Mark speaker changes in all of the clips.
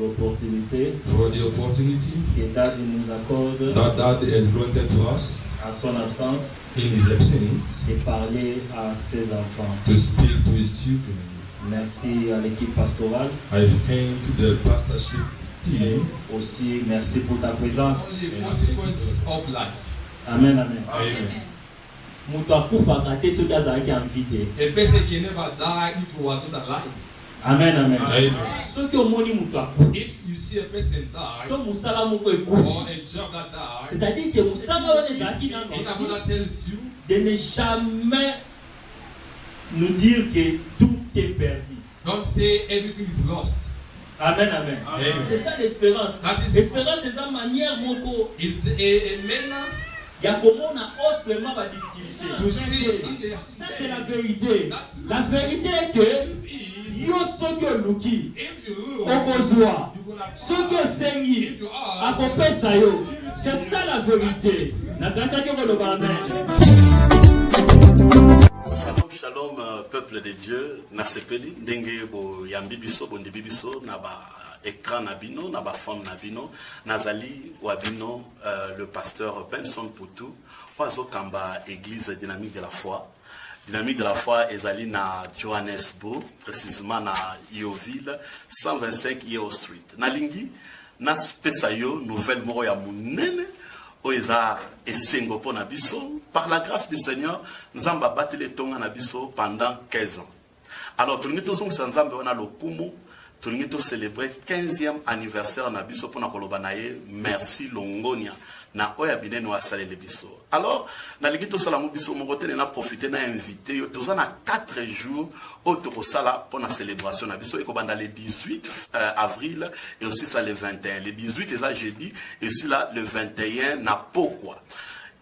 Speaker 1: l'opportunité
Speaker 2: for the opportunity
Speaker 1: que Daddy nous accorde
Speaker 2: that Dad has granted to us
Speaker 1: à son absence
Speaker 2: in his absence
Speaker 1: et parler à ses enfants.
Speaker 2: to speak to his children.
Speaker 1: Merci à l'équipe pastorale.
Speaker 2: I thank the pastorship team.
Speaker 1: Aussi, merci pour ta présence.
Speaker 2: The consequence of life.
Speaker 1: Amen, amen.
Speaker 2: Amen.
Speaker 1: Mutu akufaka te soki azalaki invité.
Speaker 2: A person can never die if he was not alive.
Speaker 1: Amen, amen.
Speaker 2: Amen.
Speaker 1: Soki omoni mutu akufi,
Speaker 2: If you see a person die
Speaker 1: to musala moko ekufi,
Speaker 2: or a job that dies,
Speaker 1: c'est-à-dire que musala wana ezalaki nano
Speaker 2: that tells you
Speaker 1: de ne jamais nous dire que tout est perdu.
Speaker 2: don't say everything is lost.
Speaker 1: Amen, amen.
Speaker 2: Amen.
Speaker 1: C'est ça l'espérance.
Speaker 2: That is-
Speaker 1: L'espérance c'est une manière moko
Speaker 2: It's a manner
Speaker 1: ya komona autrement ba difficulté.
Speaker 2: to see
Speaker 1: Ça c'est la vérité. La vérité est que yo soki oluki
Speaker 2: if you look,
Speaker 1: okozwa
Speaker 2: you will have
Speaker 1: soki osengi
Speaker 2: if you are
Speaker 1: akopesa yo. C'est ça la vérité. Nakasaki koloba amen.
Speaker 3: Shalom, shalom, peuple de Dieu. Nasepeli, ndenge bo yambi biso, bondi biso, na ba écran na bino, na ba fond na bino, nazali wabino, le pasteur Benson Poutou, oazo kamba église dynamique de la foi. Dynamique de la foi ezali na Johannesburg, précisément na Yeoville, 125 Yeo Street. Na lingi, na pesa yo nouvelle moro ya munene. Oeza esengo po na biso, par la grâce du Seigneur, nzamba batele tonga na biso pendant 15 ans. Alors, tout le monde est ensemble, on a le poumon, tout le monde célébrer 15e anniversaire na biso pour na kolobanaye, merci Longonia, na oya bineno asale le biso. Alors, na ligito salamu biso, mon côté, na profité, na invité, tous en a 4 jours, autour sala pour la célébration na biso, et comme dans le 18 avril, et aussi ça le 21. Le 18 est ça jeudi, et aussi là, le 21, na pourquoi.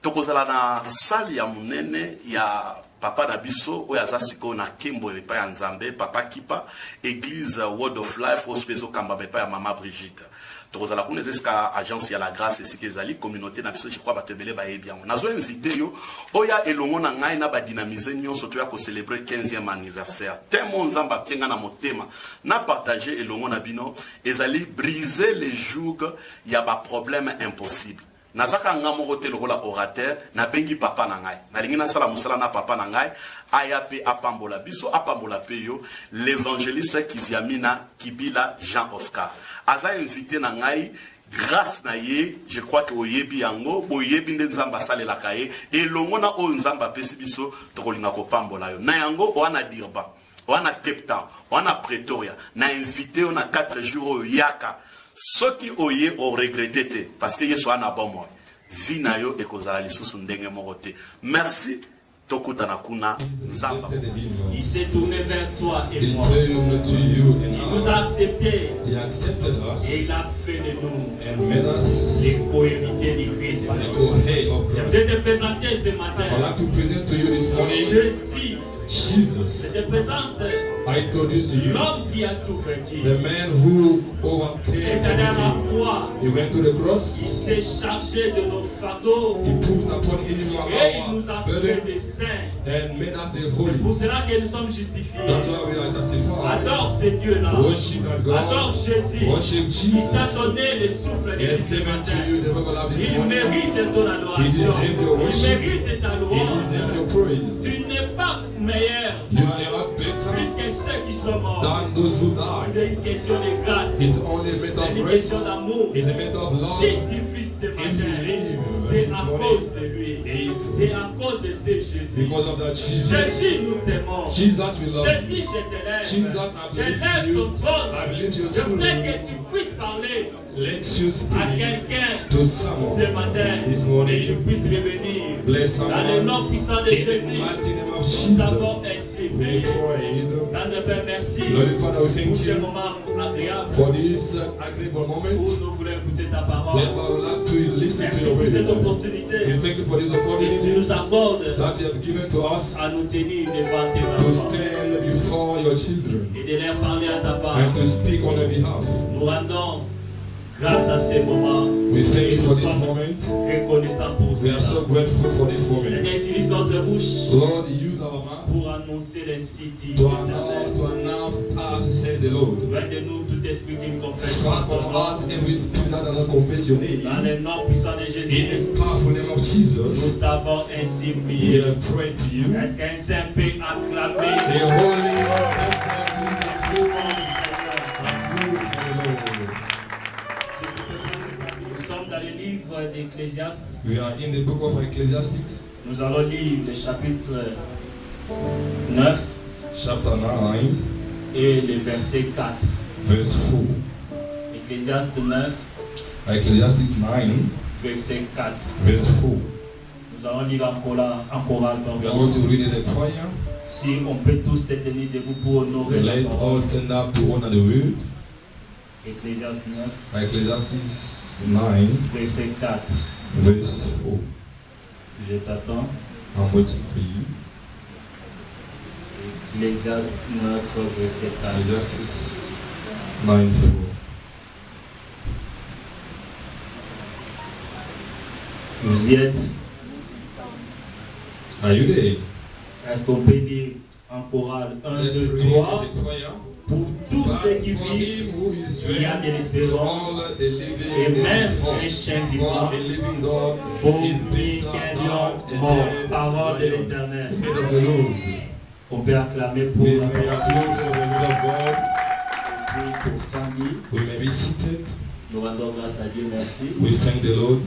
Speaker 3: Tokozala na salle ya munene, ya papa na biso oyo aza siko na kimbo epai ya Nzambe, papa Kipa, église Word of Life hospice kamba epai ya mama Brigitte. Tokozala kuna eska agence ya la grâce esika ezali communauté na biso je crois batebele ba yebi yango. Nazo invité yo oya elongo na ngai na ba dynamiser nyonso to ya ko célébrer 15e anniversaire. Temo Nzamba tenga na motema na partager elongo na bino ezali briser les jougs ya ba problème impossible. Nazaka ngamo te lokola orateur na bengi papa na ngai na lingi na sala musala na papa na ngai aya pe apambola biso apambola pe yo l'évangéliste Kiziamina Kibila Jean Oscar aza invité na ngai grâce na ye je crois que oyebi yango boyebi nde Nzamba salela kaye elongo na o Nzamba pesi biso tokolinga ko pambola yo na yango wana Durban wana Cape Town wana Pretoria na invité on a 4 jours yaka. Ce qui oye au regretté parce que Yesu ana bon moi vina yo ekozala lisusu ndenge morote. Merci tokutana kuna Nzamba.
Speaker 1: Il s'est tourné vers toi et
Speaker 2: He
Speaker 1: moi.
Speaker 2: turned to you and
Speaker 1: Il nous a acceptés
Speaker 2: He accepted us
Speaker 1: et il a fait de nous
Speaker 2: and made us
Speaker 1: les co-héritiers du Christ.
Speaker 2: the co-head of
Speaker 1: Je
Speaker 2: Christ.
Speaker 1: vais te présenter ce
Speaker 2: I'd
Speaker 1: matin
Speaker 2: like to present to you this morning
Speaker 1: Jésus.
Speaker 2: Jesus.
Speaker 1: Je te présente
Speaker 2: I introduce to you
Speaker 1: l'homme qui a tout vaincu.
Speaker 2: the man who
Speaker 1: Il
Speaker 2: overcame
Speaker 1: est allé à la
Speaker 2: everything.
Speaker 1: croix.
Speaker 2: He went to the cross.
Speaker 1: Il s'est chargé de nos fardeaux
Speaker 2: He took upon him
Speaker 1: et il nous a
Speaker 2: our
Speaker 1: fait
Speaker 2: burden
Speaker 1: des saints.
Speaker 2: and made us the
Speaker 1: C'est pour
Speaker 2: holy.
Speaker 1: cela que nous sommes
Speaker 2: That's
Speaker 1: justifiés.
Speaker 2: why we are justified.
Speaker 1: Adore ce Dieu-là.
Speaker 2: Worship God.
Speaker 1: Adore Jésus.
Speaker 2: Worship
Speaker 1: Il t'a
Speaker 2: Jesus.
Speaker 1: donné le souffle de
Speaker 2: He has
Speaker 1: vie ce
Speaker 2: given to
Speaker 1: matin.
Speaker 2: you the river of this
Speaker 1: Il
Speaker 2: morning.
Speaker 1: mérite ton adoration.
Speaker 2: He deserves your
Speaker 1: Il
Speaker 2: worship.
Speaker 1: mérite ta
Speaker 2: He
Speaker 1: louange.
Speaker 2: deserves your praise.
Speaker 1: Tu n'es pas meilleur
Speaker 2: You are not better
Speaker 1: plus que ceux qui sont morts.
Speaker 2: than those who died.
Speaker 1: C'est une question de grâce.
Speaker 2: It's only a matter
Speaker 1: C'est
Speaker 2: of
Speaker 1: une
Speaker 2: grace.
Speaker 1: question d'amour.
Speaker 2: It's a matter of love.
Speaker 1: Si tu vis ce matin, c'est à cause de lui. C'est à cause de ce Jésus.
Speaker 2: Because of that Jesus.
Speaker 1: Jésus, nous t'aimons.
Speaker 2: Jesus, we love you.
Speaker 1: Jésus, je te lève.
Speaker 2: Jesus, I
Speaker 1: Je
Speaker 2: believe
Speaker 1: lève
Speaker 2: you.
Speaker 1: ton trône.
Speaker 2: I believe your
Speaker 1: Je voudrais
Speaker 2: throne.
Speaker 1: que tu puisses parler
Speaker 2: Let you
Speaker 1: à
Speaker 2: speak
Speaker 1: quelqu'un
Speaker 2: to
Speaker 1: ce
Speaker 2: someone
Speaker 1: matin
Speaker 2: this morning.
Speaker 1: et tu puisses revenir.
Speaker 2: Bless
Speaker 1: Dans le
Speaker 2: someone.
Speaker 1: nom puissant de
Speaker 2: In the
Speaker 1: Jésus,
Speaker 2: mighty name of
Speaker 1: nous t'avons
Speaker 2: Jesus.
Speaker 1: ainsi
Speaker 2: We
Speaker 1: prié.
Speaker 2: prayed.
Speaker 1: Dans le Père, merci
Speaker 2: Lord Father, we
Speaker 1: pour
Speaker 2: thank
Speaker 1: ce
Speaker 2: you
Speaker 1: moment agréable
Speaker 2: for this agreeable moment.
Speaker 1: où nous voulons écouter ta parole.
Speaker 2: Then I would like to listen to
Speaker 1: Merci
Speaker 2: your
Speaker 1: pour cette
Speaker 2: word.
Speaker 1: opportunité
Speaker 2: We thank you for this
Speaker 1: que tu
Speaker 2: opportunity
Speaker 1: nous accordes
Speaker 2: that you have given to us
Speaker 1: à nous tenir devant tes
Speaker 2: to
Speaker 1: enfants
Speaker 2: stand before your children
Speaker 1: et de leur parler à ta part.
Speaker 2: and to speak on their behalf.
Speaker 1: Nous rendons grâce à ces moments.
Speaker 2: We thank
Speaker 1: Et
Speaker 2: you
Speaker 1: nous
Speaker 2: for this
Speaker 1: sommes
Speaker 2: moment.
Speaker 1: reconnaissants pour
Speaker 2: We are so
Speaker 1: cela.
Speaker 2: grateful for this moment.
Speaker 1: Seigneur, utilise notre bouche
Speaker 2: Lord, use our mouth
Speaker 1: pour annoncer les sites
Speaker 2: to
Speaker 1: éternels.
Speaker 2: announce us, says the Lord.
Speaker 1: Loin de nous tout esprit qui ne confesse
Speaker 2: Far
Speaker 1: pas ton
Speaker 2: from
Speaker 1: nom.
Speaker 2: us every spirit that does not confess your name.
Speaker 1: Dans le nom puissant de
Speaker 2: In
Speaker 1: Jésus,
Speaker 2: the powerful name of Jesus,
Speaker 1: nous t'avons ainsi
Speaker 2: we
Speaker 1: prié.
Speaker 2: have prayed to you.
Speaker 1: Est-ce qu'un saint peut acclamer
Speaker 2: The holy
Speaker 1: le nom du Seigneur? Nous sommes dans le livre d'Ecclésiaste.
Speaker 2: We are in the book of Ecclesiastes,
Speaker 1: Nous allons lire le chapitre 9
Speaker 2: chapter 9,
Speaker 1: et le verset 4.
Speaker 2: verse 4.
Speaker 1: Ecclésiaste 9,
Speaker 2: Ecclesiastes 9,
Speaker 1: verset 4.
Speaker 2: verse 4.
Speaker 1: Nous allons lire en chorale.
Speaker 2: We are going to read it in prayer.
Speaker 1: Si on peut tous se tenir debout pour honorer la
Speaker 2: Let
Speaker 1: parole.
Speaker 2: all stand up to honor the word.
Speaker 1: Ecclésiaste 9,
Speaker 2: Ecclesiastes 9,
Speaker 1: verset 4.
Speaker 2: verse 4.
Speaker 1: Je t'attends.
Speaker 2: I'm waiting for you.
Speaker 1: Ecclésiaste 9, verset 4.
Speaker 2: Ecclesiastes 9, 4.
Speaker 1: Vous y êtes?
Speaker 2: Are you there?
Speaker 1: Est-ce qu'on peut lire en chorale 1, 2, 3? Pour tous ceux qui vivent, il y a de l'espérance. Et même un chien vivant vaut mieux qu'un lion mort. Parole de l'Éternel. On peut acclamer pour la parole. Pour famille.
Speaker 2: We may be seated.
Speaker 1: Nous rendons grâce à Dieu. Merci
Speaker 2: We thank the Lord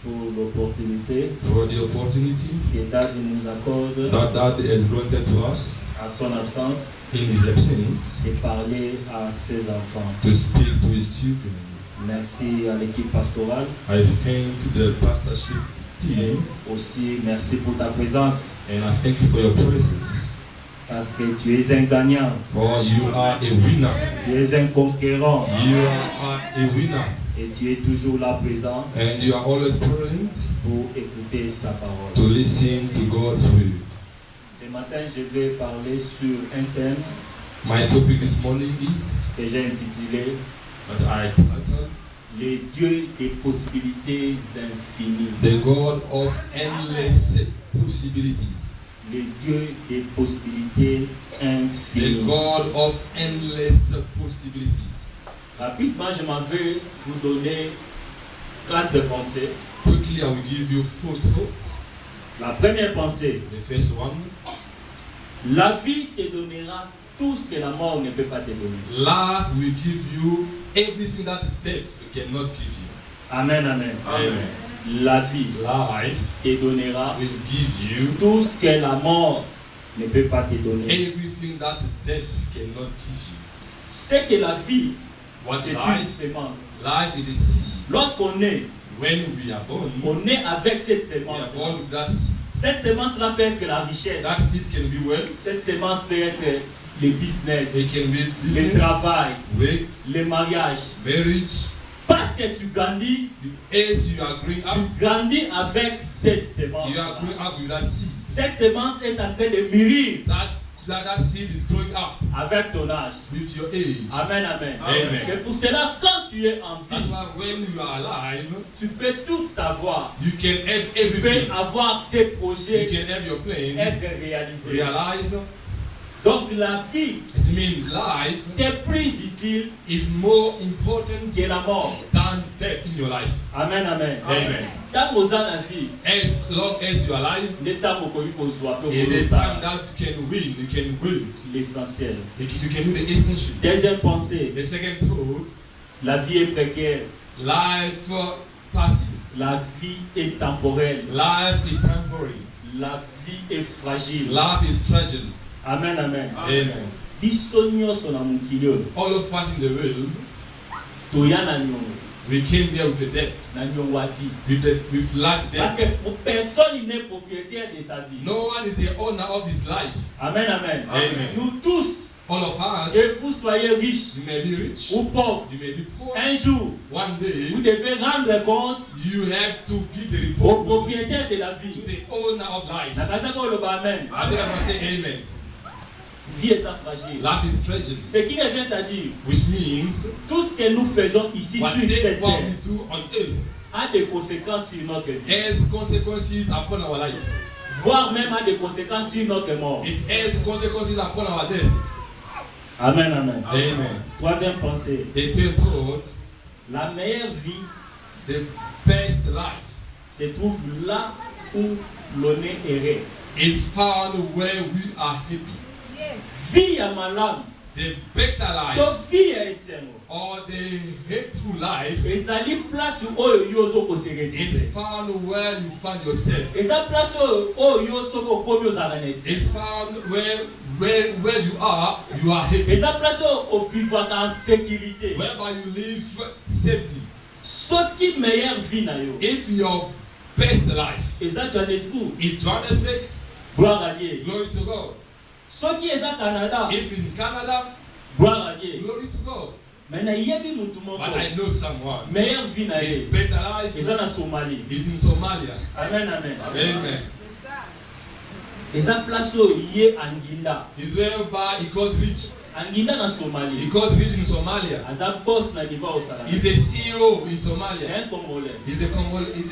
Speaker 1: pour l'opportunité
Speaker 2: for the opportunity
Speaker 1: que David nous accorde
Speaker 2: that has granted to us
Speaker 1: à son absence
Speaker 2: in His absence
Speaker 1: et parler à ses enfants.
Speaker 2: to speak to His children.
Speaker 1: Merci à l'équipe pastorale.
Speaker 2: I thank the pastorship team
Speaker 1: Aussi, merci pour ta présence
Speaker 2: and I thank you for your presence.
Speaker 1: parce que tu es un gagnant,
Speaker 2: For you are a winner.
Speaker 1: tu es un conquérant
Speaker 2: You are a winner.
Speaker 1: et tu es toujours là présent
Speaker 2: And you are always present
Speaker 1: pour écouter sa parole.
Speaker 2: to listen to God's word.
Speaker 1: Ce matin, je vais parler sur un thème
Speaker 2: My topic this morning is
Speaker 1: que j'ai intitulé
Speaker 2: that I titled
Speaker 1: Le Dieu des possibilités infinies.
Speaker 2: The God of Endless Possibilities.
Speaker 1: Le Dieu des possibilités
Speaker 2: The
Speaker 1: infinies.
Speaker 2: God of Endless Possibilities.
Speaker 1: Rapidement, je m'en vais vous donner 4 pensées.
Speaker 2: Quickly, I will give you 4 thoughts.
Speaker 1: La première pensée,
Speaker 2: The first one,
Speaker 1: la vie te donnera tout ce que la mort ne peut pas te donner.
Speaker 2: life will give you everything that death cannot give you.
Speaker 1: Amen, amen.
Speaker 2: Amen.
Speaker 1: La vie
Speaker 2: Life
Speaker 1: te donnera
Speaker 2: will give you
Speaker 1: tout ce que la mort ne peut pas te donner.
Speaker 2: everything that death cannot give you.
Speaker 1: C'est que la vie,
Speaker 2: What's
Speaker 1: c'est une
Speaker 2: life?
Speaker 1: sémence.
Speaker 2: Life is a seed.
Speaker 1: Lorsqu'on est,
Speaker 2: When we are born,
Speaker 1: on est avec cette
Speaker 2: we
Speaker 1: sémence.
Speaker 2: are born with that seed.
Speaker 1: Cette sémence-là peut être la richesse.
Speaker 2: That seed can be wealth,
Speaker 1: Cette sémence peut être le business,
Speaker 2: it can be
Speaker 1: le
Speaker 2: business,
Speaker 1: travail,
Speaker 2: weight,
Speaker 1: le mariage.
Speaker 2: marriage.
Speaker 1: Parce que tu grandis,
Speaker 2: As you are growing up,
Speaker 1: tu grandis avec cette sémence.
Speaker 2: you are growing up with that seed.
Speaker 1: Cette sémence est en train de mûrir
Speaker 2: That seed is growing up
Speaker 1: avec ton âge.
Speaker 2: with your age.
Speaker 1: Amen, amen.
Speaker 2: Amen.
Speaker 1: C'est pour cela, quand tu es en
Speaker 2: That's
Speaker 1: vie,
Speaker 2: why when you are alive,
Speaker 1: tu peux tout avoir.
Speaker 2: you can have
Speaker 1: Tu
Speaker 2: everything.
Speaker 1: peux avoir tes
Speaker 2: You
Speaker 1: projets
Speaker 2: can have your plans
Speaker 1: être réalisés.
Speaker 2: realized.
Speaker 1: Donc la vie
Speaker 2: It means life
Speaker 1: est plus utile
Speaker 2: is more important
Speaker 1: que la mort.
Speaker 2: than death in your life.
Speaker 1: Amen, amen.
Speaker 2: Amen.
Speaker 1: Tant aux ans la vie,
Speaker 2: As long as you are alive,
Speaker 1: l'état mokoyi kozwa pe
Speaker 2: it is time
Speaker 1: kolosa
Speaker 2: that you can win. You can win.
Speaker 1: l'essentiel.
Speaker 2: You can do the essential.
Speaker 1: Deuxième pensée,
Speaker 2: The second thought,
Speaker 1: la vie est précaire,
Speaker 2: life passes.
Speaker 1: la vie est temporelle,
Speaker 2: Life is temporary.
Speaker 1: la vie est fragile.
Speaker 2: Life is fragile.
Speaker 1: Amen, amen.
Speaker 2: Amen.
Speaker 1: Biso nyonso na mokili oyo
Speaker 2: All of us in the world,
Speaker 1: toya na nyongo
Speaker 2: we came here with the death,
Speaker 1: na nyongo ya vie.
Speaker 2: with life
Speaker 1: Parce
Speaker 2: death.
Speaker 1: que pour personne n'est propriétaire de sa vie.
Speaker 2: No one is the owner of his life.
Speaker 1: Amen, amen.
Speaker 2: Amen.
Speaker 1: Nous tous,
Speaker 2: All of us,
Speaker 1: que vous soyez riches
Speaker 2: you may be rich,
Speaker 1: ou pauvres,
Speaker 2: you may be poor.
Speaker 1: un jour,
Speaker 2: One day,
Speaker 1: vous devez rendre compte
Speaker 2: you have to give the
Speaker 1: au
Speaker 2: report
Speaker 1: propriétaire de la
Speaker 2: to
Speaker 1: vie.
Speaker 2: the owner of life.
Speaker 1: Na kasa ko loba amen.
Speaker 2: I think I can say amen.
Speaker 1: vie est fragile.
Speaker 2: Life is fragile.
Speaker 1: Ce qui revient à dire,
Speaker 2: Which means
Speaker 1: tout ce que nous faisons ici sur cette
Speaker 2: what
Speaker 1: terre
Speaker 2: we do on earth
Speaker 1: a des conséquences sur notre vie.
Speaker 2: has consequences upon our lives.
Speaker 1: Voire même a des conséquences sur notre mort.
Speaker 2: It has consequences upon our death.
Speaker 1: Amen, amen.
Speaker 2: Amen.
Speaker 1: Troisième pensée.
Speaker 2: The third thought,
Speaker 1: La meilleure vie
Speaker 2: the best life
Speaker 1: se trouve là où l'on est erré.
Speaker 2: is found where we are happy.
Speaker 1: Vie à malade.
Speaker 2: The better life
Speaker 1: To vie est seulement.
Speaker 2: or the hateful life
Speaker 1: Et ça lit place où yo zo ko se
Speaker 2: is
Speaker 1: retrouver.
Speaker 2: found where you find yourself.
Speaker 1: Et ça place où yo zo ko komi aux aranesi.
Speaker 2: It's found where you are happy.
Speaker 1: Et ça place où vivre en sécurité.
Speaker 2: Whereby you live safely.
Speaker 1: Ce qui meilleure vie na yo.
Speaker 2: If your best life
Speaker 1: Et ça Johannesburg.
Speaker 2: is Johannesburg,
Speaker 1: Gloire à Dieu.
Speaker 2: glory to God.
Speaker 1: Ce qui est à Canada.
Speaker 2: If it's in Canada,
Speaker 1: Gloire à Dieu.
Speaker 2: glory to God.
Speaker 1: Mais na yebi mutu moko.
Speaker 2: But I know someone.
Speaker 1: Meilleure vie na
Speaker 2: His
Speaker 1: ye.
Speaker 2: better life
Speaker 1: Et ça na Somalie.
Speaker 2: is in Somalia.
Speaker 1: Amen, amen.
Speaker 2: Amen.
Speaker 1: Et ça place où yé Anginda.
Speaker 2: It's whereby he got rich.
Speaker 1: Anginda na
Speaker 2: He
Speaker 1: Somalie.
Speaker 2: got rich in Somalia.
Speaker 1: Aza boss na niveau au Sarah.
Speaker 2: He's a CEO in
Speaker 1: C'est
Speaker 2: Somalia.
Speaker 1: un Congolais.
Speaker 2: He's a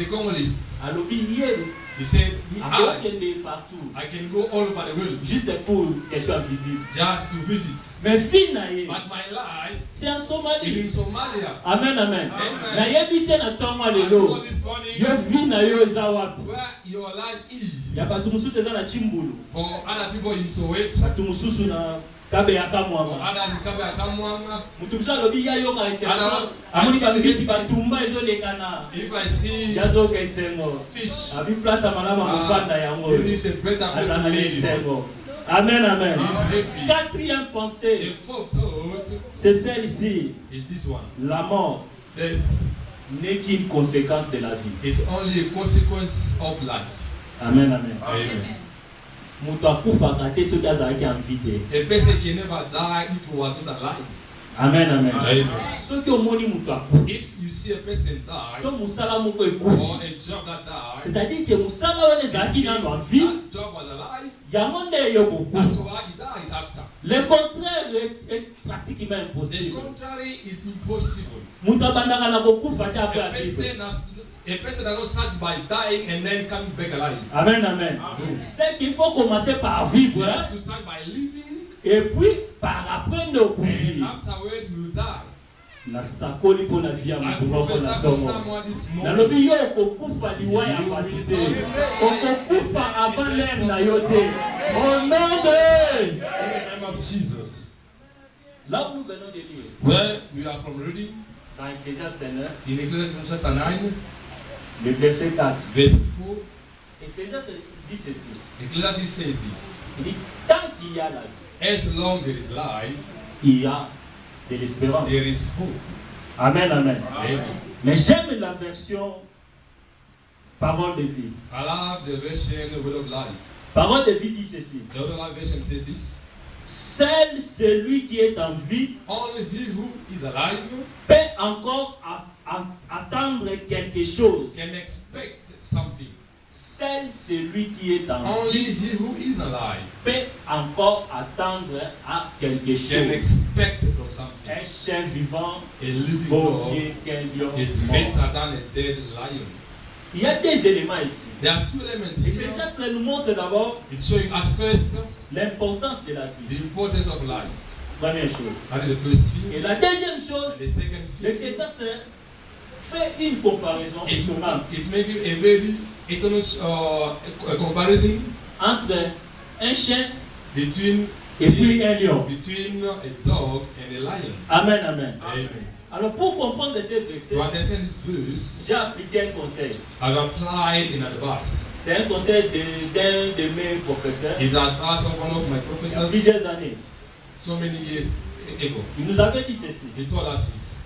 Speaker 2: Congolese.
Speaker 1: Alobi yé.
Speaker 2: He said,
Speaker 1: Akokende partout.
Speaker 2: I can go all over the world
Speaker 1: Juste pour question de visite.
Speaker 2: just to visit.
Speaker 1: Mais vie na ye.
Speaker 2: But my life
Speaker 1: C'est en
Speaker 2: is
Speaker 1: Somalie.
Speaker 2: in Somalia.
Speaker 1: Amen, amen.
Speaker 2: Amen.
Speaker 1: Na yebi te na tongo
Speaker 2: I
Speaker 1: lelo.
Speaker 2: know this morning
Speaker 1: Yo vie na yo eza wapi?
Speaker 2: where your life is.
Speaker 1: Ya batu mususu eza na Chimbulu.
Speaker 2: For other people in Soweto,
Speaker 1: Batu mususu na Kabeyaka
Speaker 2: for
Speaker 1: mwama.
Speaker 2: others in Kabakamwanga.
Speaker 1: Mutu mususu alobi ya yo ka
Speaker 2: Ana-
Speaker 1: esengo. Amoni babisi batumba ezolekana.
Speaker 2: If I see
Speaker 1: Yazo ka esengo.
Speaker 2: fish,
Speaker 1: Abi place malama mofanda yango.
Speaker 2: this is a better place to
Speaker 1: Azana
Speaker 2: live.
Speaker 1: esengo. Amen, amen.
Speaker 2: He's happy.
Speaker 1: Quatrième
Speaker 2: The
Speaker 1: pensée,
Speaker 2: fourth thought
Speaker 1: c'est celle-ci.
Speaker 2: is this one.
Speaker 1: La mort
Speaker 2: Death
Speaker 1: n'est qu'une conséquence de la vie.
Speaker 2: is only a consequence of life.
Speaker 1: Amen, amen.
Speaker 2: Amen.
Speaker 1: Mutu akufaka te soki azalaki en vie te.
Speaker 2: A person can never die if he was not alive.
Speaker 1: Amen, amen.
Speaker 2: Amen.
Speaker 1: Soki omoni mutu akufa,
Speaker 2: If you see a person die
Speaker 1: to musala moko ekufa,
Speaker 2: or a job that died,
Speaker 1: c'est-à-dire que musala wana ezalaki nano en vie,
Speaker 2: that job was alive,
Speaker 1: yango nde yo
Speaker 2: that's
Speaker 1: kokufa.
Speaker 2: why he died after.
Speaker 1: Le contraire est pratiquement
Speaker 2: The
Speaker 1: impossible.
Speaker 2: contrary is impossible.
Speaker 1: Mutu abandaka na kokufa te
Speaker 2: A
Speaker 1: après avivre.
Speaker 2: person does not start by dying and then coming back alive.
Speaker 1: Amen, amen. C'est qu'il faut commencer par vivre,
Speaker 2: You
Speaker 1: hein,
Speaker 2: have to start by living,
Speaker 1: et puis par après ne
Speaker 2: and
Speaker 1: okufir.
Speaker 2: afterward you will die.
Speaker 1: Nasakoli mpo na vie ya
Speaker 2: I
Speaker 1: mutu moko na
Speaker 2: prophesy to
Speaker 1: ntongo.
Speaker 2: someone this morning.
Speaker 1: Nalobi yo okokufa liwa ya bato te. Okokufa avant l'heure na yo te. Au nom de...
Speaker 2: In the name of Jesus.
Speaker 1: Là où nous venons de lire,
Speaker 2: Where we are from reading
Speaker 1: dans Ecclésiaste 9,
Speaker 2: in Ecclesiastes chapter 9,
Speaker 1: le verset 4.
Speaker 2: verse 4,
Speaker 1: Ecclésiaste dit ceci.
Speaker 2: Ecclesiastes says this:
Speaker 1: Il dit, tant qu'il y a la vie,
Speaker 2: as long there is life,
Speaker 1: il y a de l'espérance.
Speaker 2: there is hope.
Speaker 1: Amen, amen.
Speaker 2: Amen.
Speaker 1: Mais j'aime la version parole de vie.
Speaker 2: I love the version Word of Life.
Speaker 1: Parole de vie dit ceci.
Speaker 2: The Word of Life version says this:
Speaker 1: Seul celui qui est en vie
Speaker 2: only he who is alive
Speaker 1: peut encore attendre quelque chose.
Speaker 2: can expect something.
Speaker 1: Seul celui qui est en
Speaker 2: Only
Speaker 1: vie
Speaker 2: he who is alive
Speaker 1: peut encore attendre à quelque
Speaker 2: can
Speaker 1: chose.
Speaker 2: expect from something.
Speaker 1: Un chien vivant
Speaker 2: A living
Speaker 1: vaut
Speaker 2: dog
Speaker 1: mieux qu'un lion
Speaker 2: is
Speaker 1: mort.
Speaker 2: better than a dead lion.
Speaker 1: Il y a des éléments ici.
Speaker 2: There are two elements here.
Speaker 1: L'Ecclésiaste nous montre d'abord
Speaker 2: It's showing us first
Speaker 1: l'importance de la
Speaker 2: the
Speaker 1: vie.
Speaker 2: importance of life.
Speaker 1: Première chose.
Speaker 2: That is the first thing.
Speaker 1: Et la deuxième
Speaker 2: And
Speaker 1: chose,
Speaker 2: the second thing,
Speaker 1: l'Ecclésiaste fait une comparaison étonnante
Speaker 2: it may be a very a comparison
Speaker 1: entre un chien
Speaker 2: between
Speaker 1: et puis un lion.
Speaker 2: between a dog and a lion.
Speaker 1: Amen, amen.
Speaker 2: Amen.
Speaker 1: Alors pour comprendre ces versets,
Speaker 2: To understand this verse,
Speaker 1: j'ai appliqué un conseil.
Speaker 2: I've applied in advice.
Speaker 1: C'est un conseil d'un de mes professeurs
Speaker 2: It's advice of one of my
Speaker 1: il y a
Speaker 2: professors
Speaker 1: plusieurs années.
Speaker 2: so many years ago.
Speaker 1: Il nous avait dit ceci.
Speaker 2: He told us this.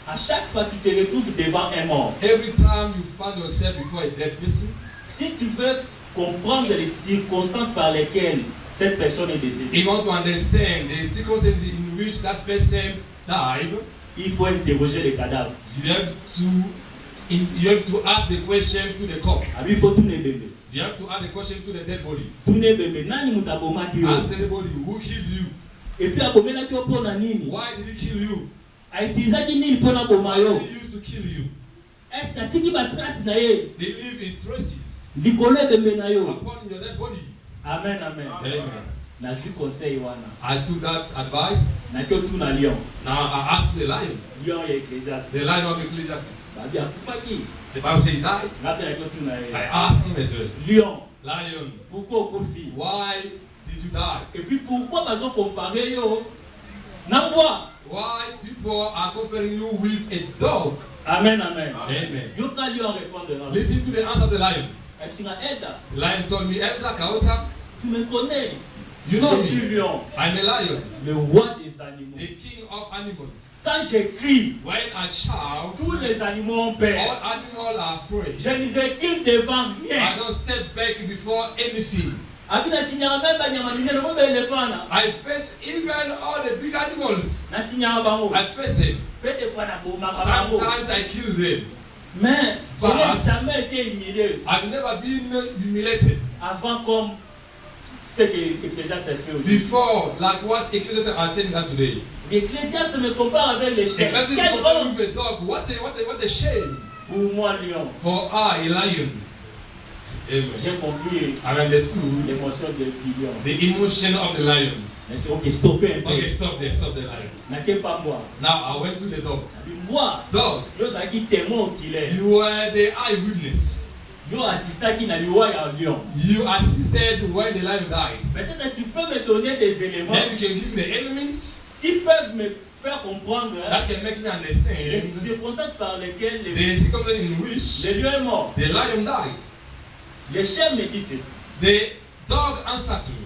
Speaker 1: À chaque fois que tu te retrouves devant un mort,
Speaker 2: Every time you find yourself before a dead person,
Speaker 1: si tu veux comprendre les circonstances par lesquelles cette personne est décédée,
Speaker 2: you want to understand the circumstances in which that person died,
Speaker 1: il faut interroger les cadavres.
Speaker 2: you have to ask the question to the corpse.
Speaker 1: Ah, il faut tout les bébés.
Speaker 2: You have to add a question to the dead body.
Speaker 1: Tout ne bembe nani mutabomaki yo.
Speaker 2: Ask the dead body, who killed you?
Speaker 1: Et puis abomelaki yo pona nini?
Speaker 2: Why did he kill you?
Speaker 1: Aitizaki nini pona boma yo?
Speaker 2: Why did he use to kill you?
Speaker 1: Est-ce atiki ba trace na ye?
Speaker 2: They leave his traces
Speaker 1: Likolo bembe na yo.
Speaker 2: upon your dead body.
Speaker 1: Amen, amen.
Speaker 2: Amen.
Speaker 1: Nazwi conseil wana.
Speaker 2: I took that advice.
Speaker 1: Nakio tu na lion.
Speaker 2: Now I asked the lion.
Speaker 1: Lion ya Ecclesiastes.
Speaker 2: The lion of Ecclesiastes.
Speaker 1: Babi akufaki.
Speaker 2: The Bible says he died.
Speaker 1: Ngapi nakio tu na ye.
Speaker 2: I asked him as well.
Speaker 1: Lion,
Speaker 2: Lion,
Speaker 1: pourquoi okufi?
Speaker 2: why did you die?
Speaker 1: Et puis pourquoi bazo comparer yo na mbwa?
Speaker 2: Why people are comparing you with a dog?
Speaker 1: Amen, amen.
Speaker 2: Amen.
Speaker 1: Yo ka lion répondre.
Speaker 2: Listen to the answer of the lion.
Speaker 1: Epsinga Elda,
Speaker 2: The lion told me, Elder Kaota,
Speaker 1: tu me connais.
Speaker 2: you know
Speaker 1: Je suis
Speaker 2: me.
Speaker 1: lion,
Speaker 2: I'm a lion,
Speaker 1: le roi des animaux.
Speaker 2: the king of animals.
Speaker 1: Quand je crie,
Speaker 2: When I shout,
Speaker 1: tous les animaux ont peur.
Speaker 2: all animals are afraid.
Speaker 1: Je ne recule devant
Speaker 2: I
Speaker 1: rien.
Speaker 2: don't step back before anything.
Speaker 1: Abina signala même ba nyama minene mo be éléphant na.
Speaker 2: I face even all the big animals.
Speaker 1: Na signala bango.
Speaker 2: I face them.
Speaker 1: Peut des fois na boma bango.
Speaker 2: Sometimes I kill them.
Speaker 1: Mais je
Speaker 2: Bah.
Speaker 1: n'ai jamais été humilié
Speaker 2: I've never been humiliated
Speaker 1: avant comme ce que Ecclésiaste fait aujourd'hui.
Speaker 2: before, like what Ecclesiastes are telling us today.
Speaker 1: L'Ecclésiaste me compare avec les chiens.
Speaker 2: Ecclesiastes
Speaker 1: Quelle
Speaker 2: comparing
Speaker 1: honte
Speaker 2: with a dog. What a shame
Speaker 1: pour moi, lion.
Speaker 2: for I, a lion. Amen.
Speaker 1: J'ai compris
Speaker 2: I understood
Speaker 1: l'émotion du lion.
Speaker 2: the emotion of the lion.
Speaker 1: Mais c'est ok, stoppez un peu.
Speaker 2: Okay, stop there, stop the lion.
Speaker 1: N'était pas moi.
Speaker 2: Now I went to the dog.
Speaker 1: Moi,
Speaker 2: Dog,
Speaker 1: yo zaki témoin qu'il est.
Speaker 2: you were the eyewitness.
Speaker 1: Yo assistaki na liwa ya lion.
Speaker 2: You assisted when the lion died.
Speaker 1: Peut-être tu peux me donner des éléments
Speaker 2: Then you can give me the elements
Speaker 1: qui peuvent me faire comprendre
Speaker 2: that can make me
Speaker 1: les
Speaker 2: understand
Speaker 1: circonstances par lesquelles
Speaker 2: the circumstance in which
Speaker 1: le lion est mort.
Speaker 2: the lion died.
Speaker 1: Le chien me dit ceci.
Speaker 2: The dog answered to me.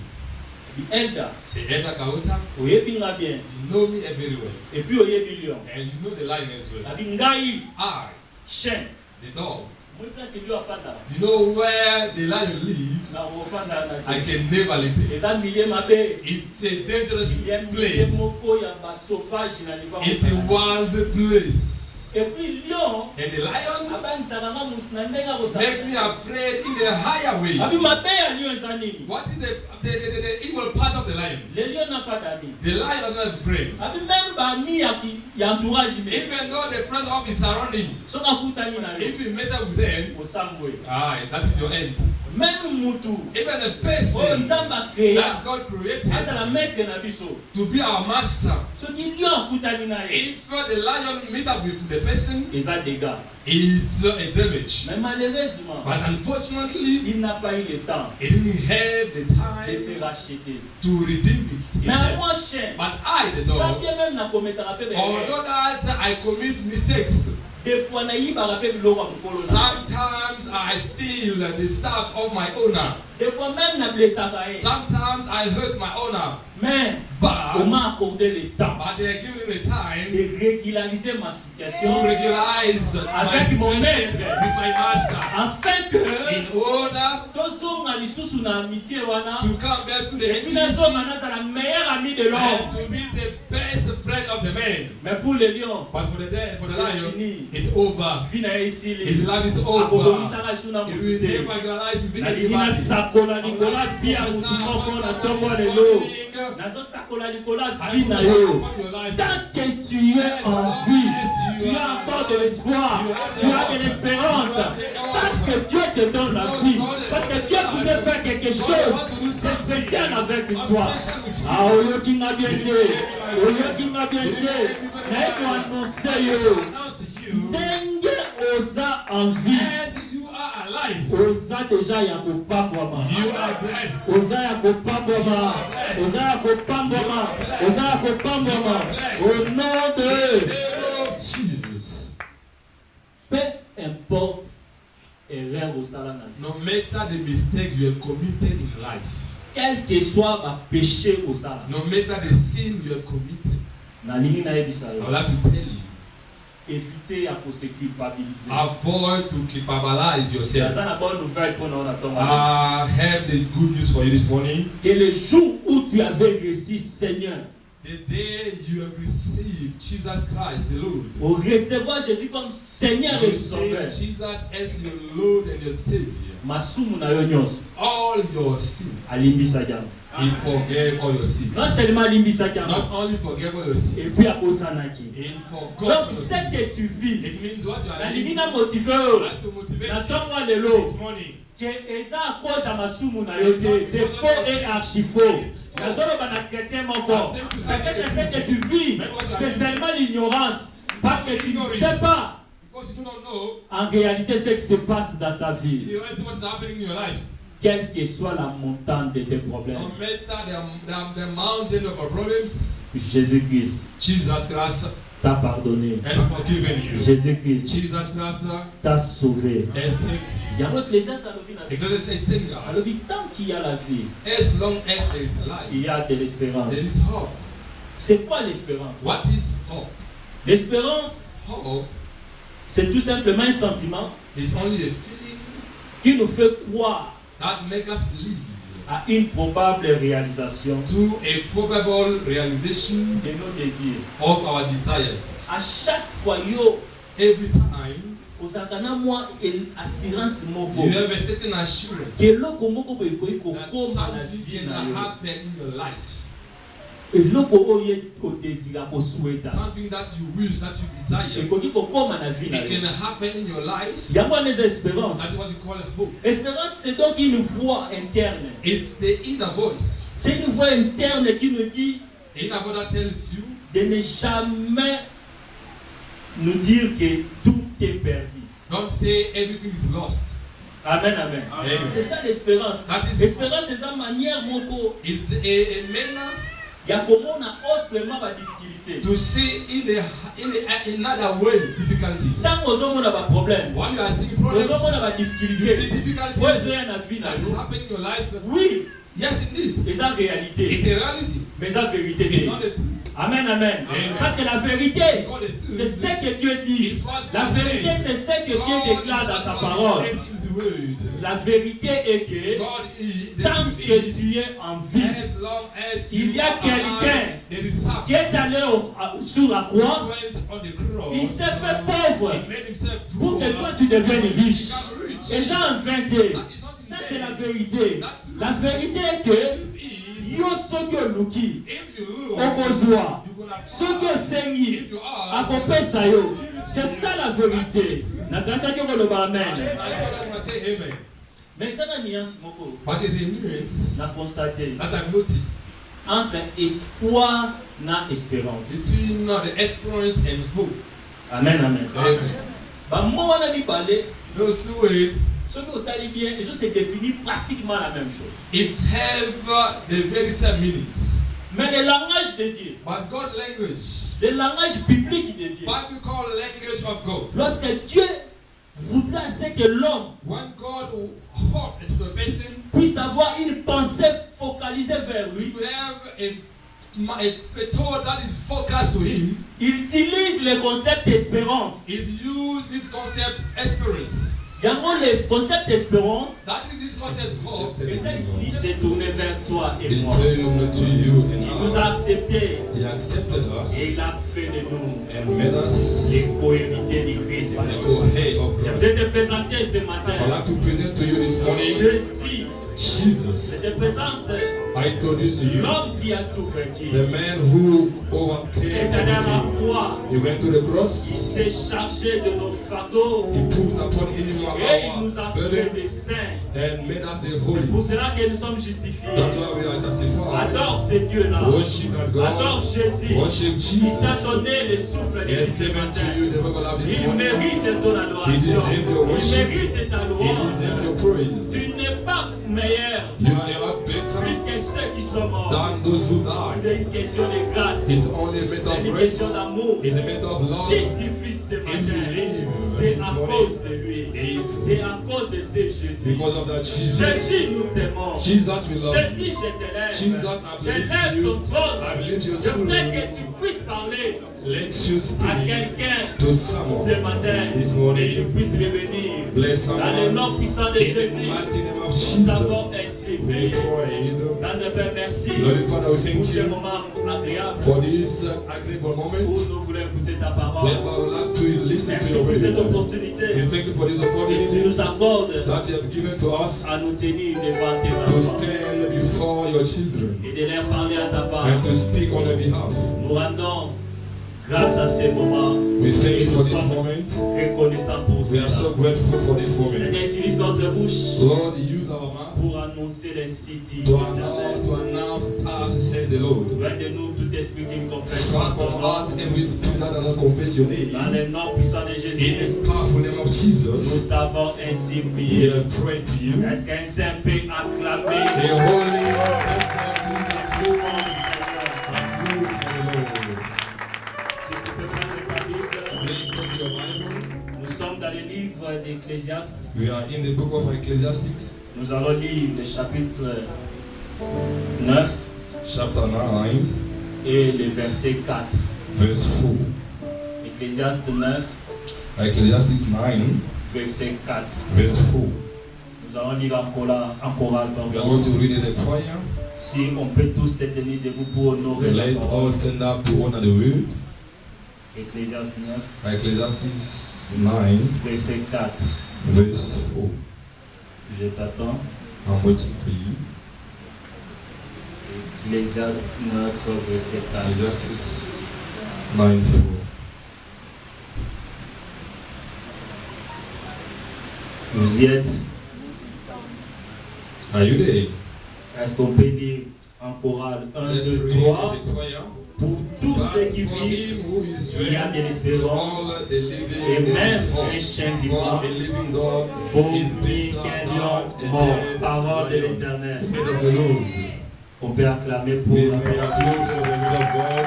Speaker 1: Elda,
Speaker 2: Say, Elder Kaota,
Speaker 1: oyebi nga bien.
Speaker 2: you know me very well.
Speaker 1: Et puis oyebi lion.
Speaker 2: And you know the lion as well.
Speaker 1: Abi ngai
Speaker 2: I,
Speaker 1: chien.
Speaker 2: the dog,
Speaker 1: Moi place lion afanda.
Speaker 2: you know where the lion lives.
Speaker 1: Na ofanda na.
Speaker 2: I can never live there.
Speaker 1: Les amiliers mabe.
Speaker 2: It's a dangerous
Speaker 1: Il y a milieu
Speaker 2: place.
Speaker 1: moko ya ba sauvage na liva.
Speaker 2: It's a wild place.
Speaker 1: Et puis lion
Speaker 2: And the lion
Speaker 1: abangisaka nga na ndenge
Speaker 2: make
Speaker 1: akosala.
Speaker 2: me afraid in the higher way.
Speaker 1: Abi mabe ya lion eza nini?
Speaker 2: What is the evil part of the lion?
Speaker 1: Le lion n'a pas d'amis.
Speaker 2: The lion does not have friends.
Speaker 1: Abi même ba ami ya entourage me.
Speaker 2: Even though the friend of his surrounding,
Speaker 1: Soka kutani na
Speaker 2: if
Speaker 1: yo.
Speaker 2: you met up with them,
Speaker 1: Osambwe.
Speaker 2: that is your end.
Speaker 1: Même mutu.
Speaker 2: Even a
Speaker 1: Oh
Speaker 2: person
Speaker 1: nzamba créa.
Speaker 2: that God created
Speaker 1: Azala maître na biso.
Speaker 2: to be our master.
Speaker 1: Soki lion akutani na ye.
Speaker 2: If the lion meet up with the person,
Speaker 1: Eza dégâts.
Speaker 2: it's a damage.
Speaker 1: Mais malheureusement,
Speaker 2: But unfortunately,
Speaker 1: il n'a pas eu le temps
Speaker 2: it didn't have the
Speaker 1: de se
Speaker 2: time
Speaker 1: racheter.
Speaker 2: to redeem it.
Speaker 1: Mais à
Speaker 2: himself.
Speaker 1: moi chien.
Speaker 2: But I, the
Speaker 1: Pas
Speaker 2: dog,
Speaker 1: bien même na commettre peu
Speaker 2: although that I commit mistakes,
Speaker 1: des fois na yiba pe biloko ya mokolo na.
Speaker 2: sometimes I steal the stuff of my owner.
Speaker 1: Des fois même na blessaka ye.
Speaker 2: Sometimes I hurt my owner.
Speaker 1: Mais on
Speaker 2: But,
Speaker 1: m'a accordé le temps
Speaker 2: but they are giving me time
Speaker 1: de régulariser ma
Speaker 2: to
Speaker 1: situation
Speaker 2: regularize
Speaker 1: avec mon
Speaker 2: my
Speaker 1: maître.
Speaker 2: friendship with my master.
Speaker 1: Afin que
Speaker 2: In order
Speaker 1: tozonga lisusu na amitié wana.
Speaker 2: to come back to the
Speaker 1: Et puis
Speaker 2: intimacy
Speaker 1: nazonga nazala meilleur ami de
Speaker 2: and
Speaker 1: l'homme.
Speaker 2: to be the best friend of the man.
Speaker 1: Mais pour le lion,
Speaker 2: But for the
Speaker 1: C'est
Speaker 2: lion,
Speaker 1: fini.
Speaker 2: it's over.
Speaker 1: vie na ye
Speaker 2: His
Speaker 1: esili.
Speaker 2: life is over.
Speaker 1: Akokomisaka lisu na
Speaker 2: He
Speaker 1: motu
Speaker 2: will
Speaker 1: te.
Speaker 2: never regularize with
Speaker 1: Nalingi
Speaker 2: anybody.
Speaker 1: nasakola likolo ya vi ya motu moko na ntongo lelo. Nazosakola likolo ya vi na yo. Tant que tu es en vie, tu as encore de l'espoir, tu as de l'espérance. Parce que Dieu te donne la vie. Parce que Dieu voudrait faire quelque chose de spécial avec toi. Ah, oyoki nga bien te. Oyoki nga bien te. Naye koannonce yo. Ndenge oza en vie.
Speaker 2: And you are alive.
Speaker 1: Oza déjà ya kopambwama.
Speaker 2: You are blessed.
Speaker 1: Oza ya kopambwama. Oza ya kopambwama. Oza ya kopambwama. Au nom de
Speaker 2: Name of Jesus.
Speaker 1: peu importe erreur osala na vie.
Speaker 2: No matter the mistake you have committed in life,
Speaker 1: Quel que soit ma péché osala.
Speaker 2: no matter the sin you have committed,
Speaker 1: Nalingi nayebisa
Speaker 2: I
Speaker 1: yo.
Speaker 2: would like to tell you,
Speaker 1: Éviter ya kose culpabiliser.
Speaker 2: avoid to culpabilize yourself.
Speaker 1: Yaza na bonne nouvelle pour nous attendre.
Speaker 2: I have the good news for you this morning.
Speaker 1: Que le jour où tu avais réussi, Seigneur,
Speaker 2: The day you have received Jesus Christ, the Lord,
Speaker 1: au recevoir Jésus comme Seigneur et
Speaker 2: you
Speaker 1: Sauveur,
Speaker 2: receive Jesus as your Lord and your Savior.
Speaker 1: masumu na yo nyonso
Speaker 2: all your sins.
Speaker 1: alimbisaki yango.
Speaker 2: He forgave all your sins.
Speaker 1: Non seulement alimbisaki yango,
Speaker 2: Not only forgave all your sins.
Speaker 1: et puis abosanaki.
Speaker 2: He forgot
Speaker 1: Donc
Speaker 2: your
Speaker 1: ce
Speaker 2: sins.
Speaker 1: que tu vis,
Speaker 2: It means what you are
Speaker 1: nalingi
Speaker 2: doing.
Speaker 1: na motive yo
Speaker 2: Like to motivate
Speaker 1: na
Speaker 2: you
Speaker 1: ntongo lelo
Speaker 2: this morning.
Speaker 1: que eza à cause ya masumu na yo te, c'est faux et archi faux. Nazoloba na chrétien moko, peut-être ce que tu vis, c'est seulement l'ignorance, parce que tu ne sais pas
Speaker 2: Because you do not know
Speaker 1: en réalité ce qui se passe dans ta vie,
Speaker 2: in reality what is happening in your life.
Speaker 1: quelle que soit la montagne de tes problèmes.
Speaker 2: No matter the mountain of our problems,
Speaker 1: Jésus-Christ
Speaker 2: Jesus Christ
Speaker 1: t'a pardonné.
Speaker 2: has forgiven you.
Speaker 1: Jésus-Christ
Speaker 2: Jesus Christ
Speaker 1: t'a sauvé.
Speaker 2: has saved you.
Speaker 1: Il y a autre Ecclésiaste alobi na
Speaker 2: It doesn't say sin, God.
Speaker 1: alobi tant qu'il y a la vie,
Speaker 2: As long as there is life,
Speaker 1: il y a de l'espérance.
Speaker 2: there is hope.
Speaker 1: C'est quoi l'espérance?
Speaker 2: What is hope?
Speaker 1: L'espérance,
Speaker 2: Hope
Speaker 1: c'est tout simplement un sentiment
Speaker 2: is only a feeling
Speaker 1: qui nous fait croire
Speaker 2: that makes us believe
Speaker 1: à une probable réalisation
Speaker 2: to a probable realization
Speaker 1: de nos désirs.
Speaker 2: of our desires.
Speaker 1: À chaque fois, yo,
Speaker 2: Every time
Speaker 1: ozalaka na mwa assurance moko
Speaker 2: you have a certain assurance
Speaker 1: que eloko moko boye ekoki
Speaker 2: that
Speaker 1: kokoma na
Speaker 2: something
Speaker 1: vie
Speaker 2: can
Speaker 1: na yo.
Speaker 2: happen in your life.
Speaker 1: Eloko oyo odésira kosueta
Speaker 2: Something that you wish, that you desire,
Speaker 1: ekoki kokoma na vie na
Speaker 2: it can
Speaker 1: yo.
Speaker 2: happen in your life.
Speaker 1: Yango wana eza espérance.
Speaker 2: That's what you call a hope.
Speaker 1: Espérance, c'est donc une voix interne.
Speaker 2: It's the inner voice.
Speaker 1: C'est une voix interne qui nous dit
Speaker 2: The inner voice that tells you
Speaker 1: de ne jamais nous dire que tout est perdu.
Speaker 2: don't say everything is lost.
Speaker 1: Amen, amen.
Speaker 2: Amen.
Speaker 1: C'est ça l'espérance.
Speaker 2: That is-
Speaker 1: L'espérance, c'est une manière moko
Speaker 2: It's a manner
Speaker 1: ya komona autrement ba difficulté.
Speaker 2: to see in another way difficulties.
Speaker 1: Ntango ozomona ba problème,
Speaker 2: When you are seeing problems,
Speaker 1: ozomona ba
Speaker 2: you see
Speaker 1: difficulté,
Speaker 2: difficulties
Speaker 1: oyo ezoya na vie na
Speaker 2: that is
Speaker 1: yo.
Speaker 2: happening in your life.
Speaker 1: Oui,
Speaker 2: Yes, indeed.
Speaker 1: eza
Speaker 2: It's
Speaker 1: réalité,
Speaker 2: a reality.
Speaker 1: mais eza vérité
Speaker 2: It's
Speaker 1: te.
Speaker 2: not a truth.
Speaker 1: Amen, amen.
Speaker 2: Amen.
Speaker 1: Parce que la vérité,
Speaker 2: It's not a truth.
Speaker 1: c'est ce que Dieu dit.
Speaker 2: It's what
Speaker 1: La
Speaker 2: God
Speaker 1: vérité,
Speaker 2: says.
Speaker 1: c'est ce que Dieu
Speaker 2: God
Speaker 1: déclare
Speaker 2: is
Speaker 1: dans
Speaker 2: what
Speaker 1: sa
Speaker 2: God
Speaker 1: parole.
Speaker 2: says in His word.
Speaker 1: La vérité est que
Speaker 2: God is
Speaker 1: tant
Speaker 2: the
Speaker 1: que
Speaker 2: truth
Speaker 1: tu es en vie,
Speaker 2: as long as
Speaker 1: il y a
Speaker 2: you are
Speaker 1: quelqu'un
Speaker 2: alive, there is something.
Speaker 1: qui est allé sur la
Speaker 2: He
Speaker 1: croix,
Speaker 2: went on the cross.
Speaker 1: il s'est fait pauvre
Speaker 2: He made himself
Speaker 1: pour que
Speaker 2: poor.
Speaker 1: toi tu deviennes riche.
Speaker 2: Become rich.
Speaker 1: Et Jean 21, ça c'est la vérité. La vérité est que yo soki oluki
Speaker 2: If you look,
Speaker 1: okozwa,
Speaker 2: you will have
Speaker 1: soki osengi
Speaker 2: If you are,
Speaker 1: akopesa yo. C'est ça la vérité. Nakasaki koloba amen.
Speaker 2: I thought I would say amen.
Speaker 1: Mais ça na nuance moko
Speaker 2: But there's a nuance
Speaker 1: na constaté
Speaker 2: that I've noticed
Speaker 1: entre espoir na espérance.
Speaker 2: between the experience and hope.
Speaker 1: Amen, amen.
Speaker 2: Amen.
Speaker 1: Ba mo wana mibale
Speaker 2: Those two words,
Speaker 1: soki otali bien, les choses se définissent pratiquement la même chose.
Speaker 2: it have the very same meanings.
Speaker 1: Mais le langage de Dieu,
Speaker 2: But God language,
Speaker 1: le langage biblique de Dieu,
Speaker 2: biblical language of God.
Speaker 1: lorsque Dieu voudra c'est que l'homme
Speaker 2: When God hot to the person,
Speaker 1: puisse avoir une pensée focalisée vers lui,
Speaker 2: to have a thought that is focused to Him,
Speaker 1: il utilise le concept d'espérance.
Speaker 2: is use this concept experience.
Speaker 1: Yango le concept d'espérance,
Speaker 2: That is this concept hope.
Speaker 1: et ça il s'est tourné vers toi et
Speaker 2: He
Speaker 1: moi.
Speaker 2: turned to you
Speaker 1: Il
Speaker 2: and
Speaker 1: nous a acceptés
Speaker 2: He accepted us
Speaker 1: et il a fait de nous
Speaker 2: and made us
Speaker 1: les co-héritiers du Christ.
Speaker 2: the co-head of
Speaker 1: Je
Speaker 2: Christ.
Speaker 1: vais te présenter ce
Speaker 2: I'd
Speaker 1: matin
Speaker 2: like to present to you this morning
Speaker 1: Jésus.
Speaker 2: Jesus.
Speaker 1: Je te présente
Speaker 2: I introduce to you
Speaker 1: l'homme qui a tout vaincu.
Speaker 2: the man who
Speaker 1: Il est allé à la
Speaker 2: overcame.
Speaker 1: croix.
Speaker 2: He went to the cross.
Speaker 1: Il s'est chargé de nos fardeaux.
Speaker 2: He took upon him
Speaker 1: Et il nous a
Speaker 2: our
Speaker 1: fait
Speaker 2: burden
Speaker 1: des saints.
Speaker 2: and made us the
Speaker 1: C'est pour
Speaker 2: holy.
Speaker 1: cela que nous sommes justifiés.
Speaker 2: That's why we are justified.
Speaker 1: Adore ce Dieu-là.
Speaker 2: Worship God.
Speaker 1: Adore Jésus.
Speaker 2: Worship
Speaker 1: Il t'a
Speaker 2: Jesus.
Speaker 1: donné le souffle de
Speaker 2: He has
Speaker 1: vie ce
Speaker 2: given to
Speaker 1: matin.
Speaker 2: you the miracle of this
Speaker 1: Il
Speaker 2: morning.
Speaker 1: mérite ton adoration.
Speaker 2: He deserves your
Speaker 1: Il
Speaker 2: worship.
Speaker 1: mérite ta
Speaker 2: He
Speaker 1: louange.
Speaker 2: deserves your praise.
Speaker 1: Tu n'es pas meilleur
Speaker 2: You are never better
Speaker 1: plus que ceux qui sont morts.
Speaker 2: than those who die.
Speaker 1: C'est une question de grâce.
Speaker 2: It's only a matter
Speaker 1: C'est
Speaker 2: of
Speaker 1: une
Speaker 2: grace.
Speaker 1: question d'amour.
Speaker 2: It's a matter of love.
Speaker 1: Si tu vis ce matin, c'est à cause de lui. C'est à cause de ce Jésus.
Speaker 2: Because of that Jesus.
Speaker 1: Jésus, nous t'aimons.
Speaker 2: Jesus, we love you.
Speaker 1: Jésus, je te lève.
Speaker 2: Jesus, I
Speaker 1: Je
Speaker 2: believe
Speaker 1: lève
Speaker 2: you.
Speaker 1: ton trône.
Speaker 2: I believe your
Speaker 1: Je voudrais
Speaker 2: throne.
Speaker 1: que tu puisses parler
Speaker 2: Let you
Speaker 1: à
Speaker 2: speak
Speaker 1: quelqu'un
Speaker 2: to
Speaker 1: ce
Speaker 2: someone
Speaker 1: matin
Speaker 2: this morning.
Speaker 1: et tu puisses le bénir.
Speaker 2: Bless
Speaker 1: Dans le
Speaker 2: someone.
Speaker 1: nom puissant de
Speaker 2: In
Speaker 1: Jésus,
Speaker 2: the mighty name of
Speaker 1: nous
Speaker 2: Jesus.
Speaker 1: t'avons ainsi
Speaker 2: We
Speaker 1: prié.
Speaker 2: prayed.
Speaker 1: Dans le Père, merci
Speaker 2: Lord Father, we
Speaker 1: pour
Speaker 2: thank
Speaker 1: ce
Speaker 2: you
Speaker 1: moment agréable
Speaker 2: for this agreeable moment.
Speaker 1: où nous voulons écouter ta
Speaker 2: Lord,
Speaker 1: parole.
Speaker 2: I would like to listen
Speaker 1: Merci
Speaker 2: your
Speaker 1: pour
Speaker 2: will.
Speaker 1: cette opportunité
Speaker 2: We thank you for this
Speaker 1: que tu
Speaker 2: opportunity
Speaker 1: nous accordes
Speaker 2: that you have given to us
Speaker 1: à nous tenir devant tes
Speaker 2: to
Speaker 1: enfants
Speaker 2: stand before your children
Speaker 1: et de leur parler à ta part.
Speaker 2: and to speak on their behalf.
Speaker 1: Nous rendons grâce à ces moments
Speaker 2: We thank
Speaker 1: et
Speaker 2: you
Speaker 1: nous
Speaker 2: for this
Speaker 1: sommes
Speaker 2: moment.
Speaker 1: reconnaissants pour
Speaker 2: We are
Speaker 1: cela.
Speaker 2: so grateful for this moment.
Speaker 1: Seigneur, utilise notre bouche
Speaker 2: Lord, use our mouth
Speaker 1: pour annoncer ainsi dit
Speaker 2: to
Speaker 1: l'Éternel.
Speaker 2: announce us, says the Lord.
Speaker 1: Loin de nous tout esprit qui ne confesse
Speaker 2: Far
Speaker 1: pas ton
Speaker 2: from
Speaker 1: nom.
Speaker 2: us every spirit that does not confess your name.
Speaker 1: Dans le nom puissant de
Speaker 2: In
Speaker 1: Jésus,
Speaker 2: the powerful name of Jesus,
Speaker 1: nous t'avons ainsi
Speaker 2: we
Speaker 1: prié.
Speaker 2: have prayed to you.
Speaker 1: Est-ce qu'un saint peut acclamer
Speaker 2: The holy
Speaker 1: le nom du Seigneur?
Speaker 2: Lord.
Speaker 1: Si tu peux prendre ta Bible,
Speaker 2: Please go to your Bible.
Speaker 1: nous sommes dans le livre d'Ecclésiaste.
Speaker 2: We are in the book of Ecclesiastes,
Speaker 1: Nous allons lire le chapitre 9
Speaker 2: chapter 9,
Speaker 1: et le verset 4.
Speaker 2: verse 4.
Speaker 1: Ecclésiaste 9,
Speaker 2: Ecclesiastes 9,
Speaker 1: verset 4.
Speaker 2: verse 4.
Speaker 1: Nous allons lire en chorale.
Speaker 2: We are going to read as a choir.
Speaker 1: Si on peut tous se tenir debout pour honorer la
Speaker 2: Let
Speaker 1: parole.
Speaker 2: all stand up to honor the word.
Speaker 1: Ecclésiaste 9,
Speaker 2: Ecclesiastes 9,
Speaker 1: verset 4.
Speaker 2: verse 4.
Speaker 1: Je t'attends.
Speaker 2: I'm waiting for you.
Speaker 1: Ecclésiaste 9, verset 4.
Speaker 2: Ecclesiastes 9, 4.
Speaker 1: Vous y êtes?
Speaker 2: Are you there?
Speaker 1: Est-ce qu'on peut lire en chorale 1, 2, 3? Pour tous ceux qui vivent, il y a de l'espérance. Et même un chien vivant vaut mieux qu'un lion mort. Parole de l'Éternel. On peut acclamer pour la parole.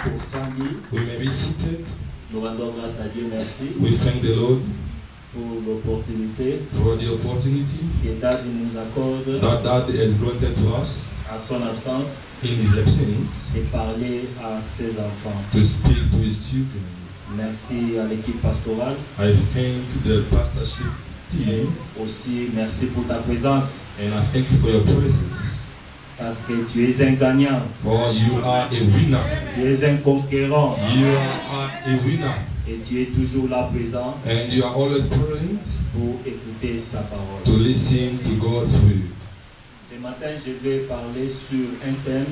Speaker 1: Pour famille.
Speaker 2: We may be seated.
Speaker 1: Nous rendons grâce à Dieu. Merci
Speaker 2: We thank the Lord
Speaker 1: pour l'opportunité
Speaker 2: for the opportunity
Speaker 1: que Dad nous accorde
Speaker 2: that has granted to us
Speaker 1: à son absence
Speaker 2: in His absence
Speaker 1: et parler à ses enfants.
Speaker 2: to speak to His children.
Speaker 1: Merci à l'équipe pastorale.
Speaker 2: I thank the pastorship team
Speaker 1: Aussi, merci pour ta présence
Speaker 2: and I thank you for your presence.
Speaker 1: parce que tu es un gagnant,
Speaker 2: For you are a winner.
Speaker 1: tu es un conquérant
Speaker 2: You are a winner.
Speaker 1: et tu es toujours là présent
Speaker 2: And you are always present
Speaker 1: pour écouter sa parole.
Speaker 2: to listen to God's word.
Speaker 1: Ce matin, je vais parler sur un thème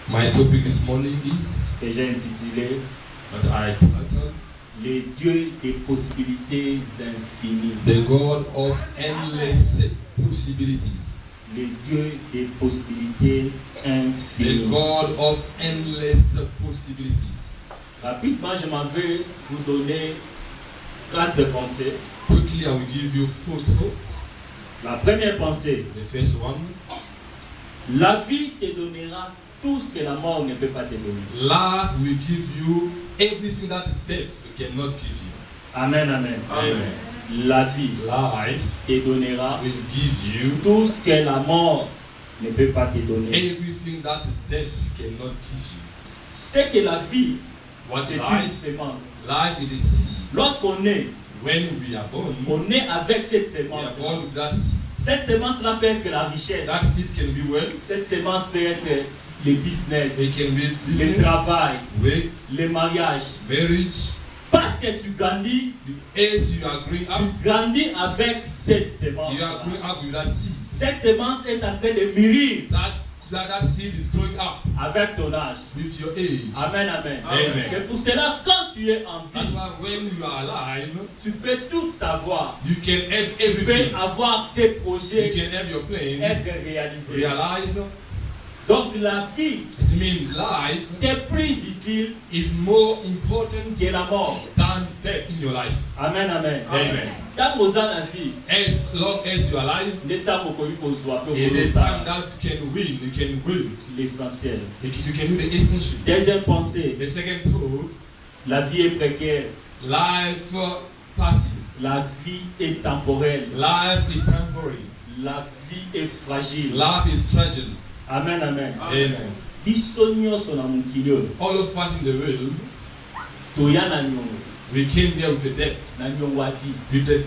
Speaker 2: My topic this morning is
Speaker 1: que j'ai intitulé
Speaker 2: that I titled
Speaker 1: Les dieux des possibilités infinies.
Speaker 2: The God of Endless Possibilities.
Speaker 1: Les dieux des possibilités
Speaker 2: The
Speaker 1: infinies.
Speaker 2: God of Endless Possibilities.
Speaker 1: Rapidement, je m'en vais vous donner 4 pensées.
Speaker 2: Quickly, I will give you 4 thoughts.
Speaker 1: La première pensée,
Speaker 2: The first one,
Speaker 1: la vie te donnera tout ce que la mort ne peut pas te donner.
Speaker 2: life will give you everything that death cannot give you.
Speaker 1: Amen, amen.
Speaker 2: Amen.
Speaker 1: La vie
Speaker 2: Life
Speaker 1: te donnera
Speaker 2: will give you
Speaker 1: tout ce que la mort ne peut pas te donner.
Speaker 2: everything that death cannot give you.
Speaker 1: C'est que la vie,
Speaker 2: What's
Speaker 1: c'est une
Speaker 2: life?
Speaker 1: sémence.
Speaker 2: Life is a seed.
Speaker 1: Lorsqu'on est,
Speaker 2: When we are born,
Speaker 1: on est avec cette
Speaker 2: we are
Speaker 1: sémence.
Speaker 2: born with that seed.
Speaker 1: Cette sémence-là peut être la richesse.
Speaker 2: That seed can be wealth.
Speaker 1: Cette sémence peut être le business,
Speaker 2: It can be
Speaker 1: le
Speaker 2: business,
Speaker 1: travail,
Speaker 2: weight,
Speaker 1: le mariage.
Speaker 2: marriage.
Speaker 1: Parce que tu grandis,
Speaker 2: As you are growing up,
Speaker 1: tu grandis avec cette
Speaker 2: you
Speaker 1: sémence.
Speaker 2: are growing up with that seed.
Speaker 1: Cette sémence est en train de mûrir
Speaker 2: That seed is growing up
Speaker 1: avec ton âge.
Speaker 2: with your age.
Speaker 1: Amen, amen.
Speaker 2: Amen.
Speaker 1: C'est pour cela, quand tu es en
Speaker 2: That's
Speaker 1: vie,
Speaker 2: why when you are alive,
Speaker 1: tu peux tout avoir.
Speaker 2: you can have
Speaker 1: Tu
Speaker 2: everything.
Speaker 1: peux avoir tes
Speaker 2: You
Speaker 1: projets
Speaker 2: can have your plans
Speaker 1: être réalisés.
Speaker 2: realized.
Speaker 1: Donc la vie
Speaker 2: It means life
Speaker 1: est plus utile
Speaker 2: is more important
Speaker 1: que la mort.
Speaker 2: than death in your life.
Speaker 1: Amen, amen.
Speaker 2: Amen.
Speaker 1: Tant oza na vie,
Speaker 2: As long as you are alive,
Speaker 1: nde ntango okoki kozwa mpe
Speaker 2: it is time
Speaker 1: okolosa
Speaker 2: that you can win, you can win.
Speaker 1: l'essentiel.
Speaker 2: You can do the essential.
Speaker 1: Deuxième pensée,
Speaker 2: The second thought,
Speaker 1: la vie est précaire,
Speaker 2: life passes.
Speaker 1: la vie est temporelle,
Speaker 2: Life is temporary.
Speaker 1: la vie est fragile.
Speaker 2: Life is fragile.
Speaker 1: Amen, amen.
Speaker 2: Amen.
Speaker 1: Biso nyonso na mokili oyo
Speaker 2: All of us in the world,
Speaker 1: toya na niongo,
Speaker 2: we came here with a debt,
Speaker 1: na niongo ya vie.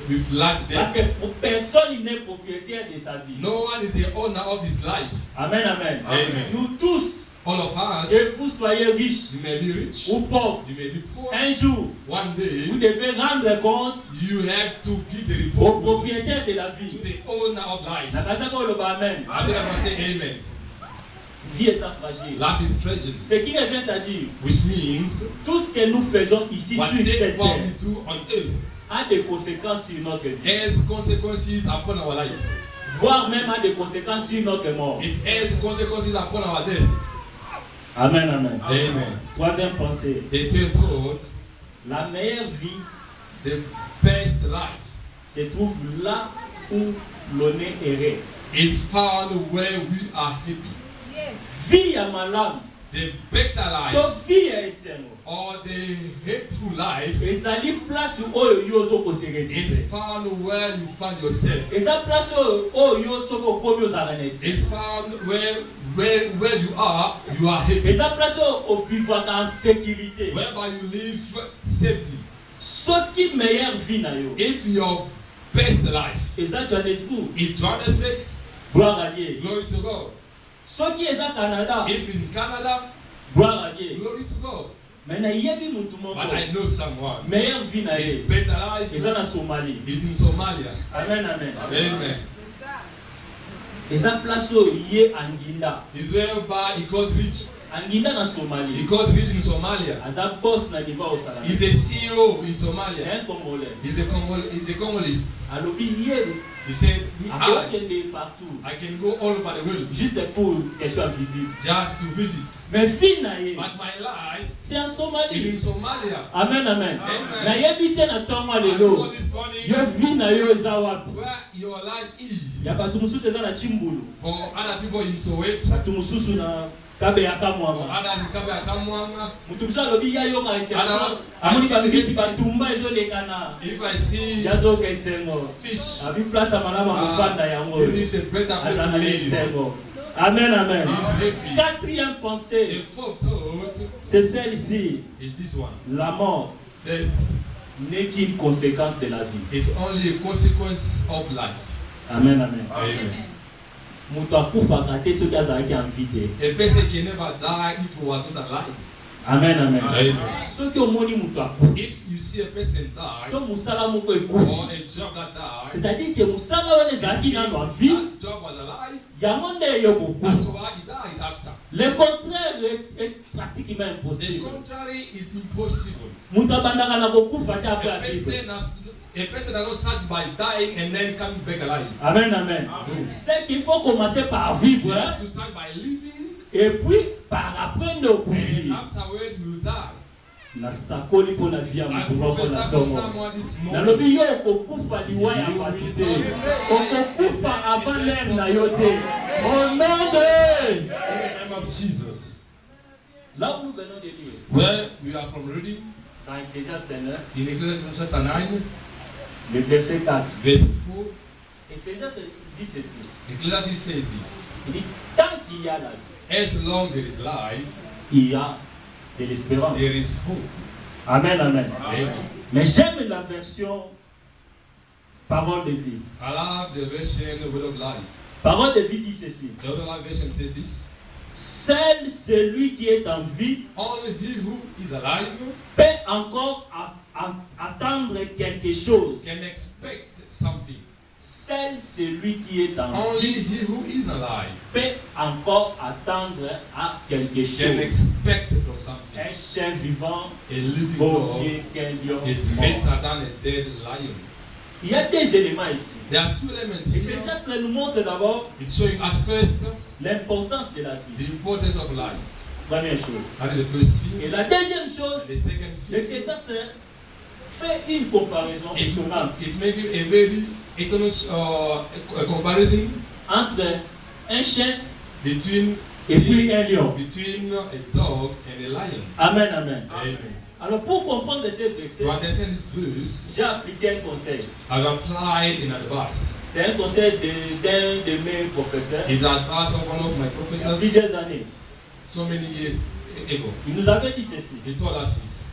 Speaker 2: with life
Speaker 1: Parce
Speaker 2: debt.
Speaker 1: que personne n'est propriétaire de sa vie.
Speaker 2: No one is the owner of his life.
Speaker 1: Amen, amen.
Speaker 2: Amen.
Speaker 1: Nous tous,
Speaker 2: All of us,
Speaker 1: que vous soyez riche
Speaker 2: you may be rich,
Speaker 1: ou pauvre,
Speaker 2: you may be poor.
Speaker 1: un jour,
Speaker 2: One day,
Speaker 1: vous devez rendre compte
Speaker 2: you have to give the
Speaker 1: au
Speaker 2: report
Speaker 1: propriétaire de la
Speaker 2: to
Speaker 1: vie.
Speaker 2: the owner of life.
Speaker 1: Nakasako le amen.
Speaker 2: I think I must say amen.
Speaker 1: Vie est fragile.
Speaker 2: Life is fragile,
Speaker 1: Ce qui revient à dire,
Speaker 2: which means
Speaker 1: tout ce que nous faisons ici sur cette
Speaker 2: whatever
Speaker 1: terre
Speaker 2: we do on earth
Speaker 1: a des conséquences sur notre vie.
Speaker 2: has consequences upon our lives.
Speaker 1: Voire même a des conséquences sur notre mort.
Speaker 2: It has consequences upon our death.
Speaker 1: Amen, amen.
Speaker 2: Amen.
Speaker 1: Troisième pensée.
Speaker 2: The third thought,
Speaker 1: La meilleure vie
Speaker 2: the best life
Speaker 1: se trouve là où l'on est erré.
Speaker 2: is found where we are happy.
Speaker 1: Vie à malade.
Speaker 2: The better life
Speaker 1: To vie est saine.
Speaker 2: or the hateful life
Speaker 1: ezali place oyo yo ozoko se
Speaker 2: is
Speaker 1: retrouver.
Speaker 2: found where you find yourself.
Speaker 1: Eza place oyo yo soko okomi ozalaka na ese.
Speaker 2: It's found where you are happy.
Speaker 1: Eza place oyo ovivaka en sécurité.
Speaker 2: Whereby you live safely.
Speaker 1: Soki meilleure vie na yo.
Speaker 2: If your best life
Speaker 1: Eza Johannesburg.
Speaker 2: is Johannesburg,
Speaker 1: Gloire à Dieu.
Speaker 2: glory to God.
Speaker 1: Soki eza Canada.
Speaker 2: If it's in Canada,
Speaker 1: Gloire à Dieu.
Speaker 2: glory to God.
Speaker 1: Mais na yebi mutu moko.
Speaker 2: But I know someone.
Speaker 1: Meilleure vie na
Speaker 2: His
Speaker 1: ye.
Speaker 2: better life
Speaker 1: Eza na Somalie.
Speaker 2: is in Somalia.
Speaker 1: Amen, amen.
Speaker 2: Amen.
Speaker 1: Eza place oyo ye Anginda.
Speaker 2: It's whereby he got rich.
Speaker 1: Anginda na
Speaker 2: He
Speaker 1: Somalie.
Speaker 2: got rich in Somalia.
Speaker 1: Aza boss na niveau au Salama.
Speaker 2: He's a CEO in
Speaker 1: C'est
Speaker 2: Somalia.
Speaker 1: un Congolais.
Speaker 2: He's a Congolese.
Speaker 1: Alobi ye
Speaker 2: He said,
Speaker 1: akokende partout.
Speaker 2: I can go all over the world
Speaker 1: Juste pour question de visite.
Speaker 2: just to visit.
Speaker 1: Mais vie na ye.
Speaker 2: But my life
Speaker 1: C'est en
Speaker 2: is
Speaker 1: Somalie.
Speaker 2: in Somalia.
Speaker 1: Amen, amen.
Speaker 2: Amen.
Speaker 1: Na yebi te na tongo
Speaker 2: And
Speaker 1: lelo.
Speaker 2: God this morning,
Speaker 1: Yo vie na yo eza wapi?
Speaker 2: where your life is.
Speaker 1: Ya bato mosusu eza na Chimbulu.
Speaker 2: For other people in Soweto,
Speaker 1: Bato mosusu na Kabeya
Speaker 2: for
Speaker 1: Kamwanga.
Speaker 2: others in Kabeakamwanga.
Speaker 1: Mutu mosusu alobi ya yoka esengo.
Speaker 2: Ana-
Speaker 1: Amoni bambisi batumba ezoleka na.
Speaker 2: If I see
Speaker 1: Yazoka esengo.
Speaker 2: fish,
Speaker 1: Abi place amalaba mofanda yango.
Speaker 2: it is a better place
Speaker 1: Aza
Speaker 2: to
Speaker 1: na
Speaker 2: live.
Speaker 1: esengo. Amen, amen.
Speaker 2: Happy.
Speaker 1: Quatrième
Speaker 2: The
Speaker 1: pensée,
Speaker 2: fourth thought
Speaker 1: c'est celle-ci.
Speaker 2: is this one.
Speaker 1: La mort
Speaker 2: Death
Speaker 1: n'est qu'une conséquence de la vie.
Speaker 2: is only a consequence of life.
Speaker 1: Amen, amen.
Speaker 2: Amen.
Speaker 1: Mutu akufaka te soki azalaki en vie te.
Speaker 2: A person can never die if he was not alive.
Speaker 1: Amen, amen.
Speaker 2: Amen.
Speaker 1: Soki omoni mutu akufa
Speaker 2: If you see a person die
Speaker 1: to mosala moko
Speaker 2: or
Speaker 1: ekufa,
Speaker 2: a job that died,
Speaker 1: c'est-à-dire que mosala wana ezalaki nano en vie,
Speaker 2: that job was alive,
Speaker 1: yango nde yo
Speaker 2: that's
Speaker 1: kokufa.
Speaker 2: why he died after.
Speaker 1: Le contraire est pratiquement
Speaker 2: The
Speaker 1: impossible.
Speaker 2: contrary is impossible.
Speaker 1: Mutu abandaka na kokufa te après avivre.
Speaker 2: A person does not start by dying and then coming back alive.
Speaker 1: Amen, amen. C'est qu'il faut commencer par vivre,
Speaker 2: You
Speaker 1: hein,
Speaker 2: have to start by living,
Speaker 1: et puis par après ne
Speaker 2: and
Speaker 1: okufi.
Speaker 2: afterward you will die.
Speaker 1: Nasakoli mpo na vie ya
Speaker 2: I
Speaker 1: mutu moko na
Speaker 2: prophesy to
Speaker 1: ntongo.
Speaker 2: someone this morning.
Speaker 1: Nalobi yo okokufa liwa ya bato te. Okokufa avant l'heure na yo te. Au nom de...
Speaker 2: In the name of Jesus.
Speaker 1: Là où nous venons de lire,
Speaker 2: Where we are from reading
Speaker 1: dans Ecclésiaste 9,
Speaker 2: in Ecclesiastes chapter 9,
Speaker 1: le verset 4.
Speaker 2: verse 4,
Speaker 1: Ecclésiaste dit ceci.
Speaker 2: Ecclesiastes says this:
Speaker 1: Il dit, tant qu'il y a la vie,
Speaker 2: as long there is life,
Speaker 1: il y a de l'espérance.
Speaker 2: there is hope.
Speaker 1: Amen, amen.
Speaker 2: Amen.
Speaker 1: Mais j'aime la version parole de vie.
Speaker 2: I love the version Word of Life.
Speaker 1: Parole de vie dit ceci.
Speaker 2: The Word of Life version says this:
Speaker 1: Seul celui qui est en vie
Speaker 2: only he who is alive
Speaker 1: peut encore attendre quelque chose.
Speaker 2: can expect something.
Speaker 1: Seul celui qui est en
Speaker 2: Only
Speaker 1: vie
Speaker 2: he who is alive
Speaker 1: peut encore attendre à quelque
Speaker 2: can
Speaker 1: chose.
Speaker 2: expect from something.
Speaker 1: Un chien vivant
Speaker 2: A living
Speaker 1: vaut
Speaker 2: dog
Speaker 1: mieux qu'un lion
Speaker 2: is
Speaker 1: mort.
Speaker 2: better than a dead lion.
Speaker 1: Il y a des éléments ici.
Speaker 2: There are two elements here.
Speaker 1: Ecclésiaste nous montre d'abord
Speaker 2: It's showing us first
Speaker 1: l'importance de la
Speaker 2: the
Speaker 1: vie.
Speaker 2: importance of life.
Speaker 1: Première chose.
Speaker 2: That is the first
Speaker 1: Et
Speaker 2: thing.
Speaker 1: la deuxième chose,
Speaker 2: The second thing,
Speaker 1: l'Ecclésiaste fait une comparaison étonnante
Speaker 2: it makes a very economic a comparison
Speaker 1: entre un chien
Speaker 2: between
Speaker 1: et puis un lion.
Speaker 2: between a dog and a lion.
Speaker 1: Amen, amen.
Speaker 2: Amen.
Speaker 1: Alors pour comprendre ces versets,
Speaker 2: To understand this verse,
Speaker 1: j'ai appliqué un conseil.
Speaker 2: I've applied an advice.
Speaker 1: C'est un conseil d'un de mes professeurs
Speaker 2: It's the advice of one of my
Speaker 1: il y a
Speaker 2: professors
Speaker 1: plusieurs années.
Speaker 2: so many years ago.
Speaker 1: Il nous avait dit ceci.
Speaker 2: He told us this.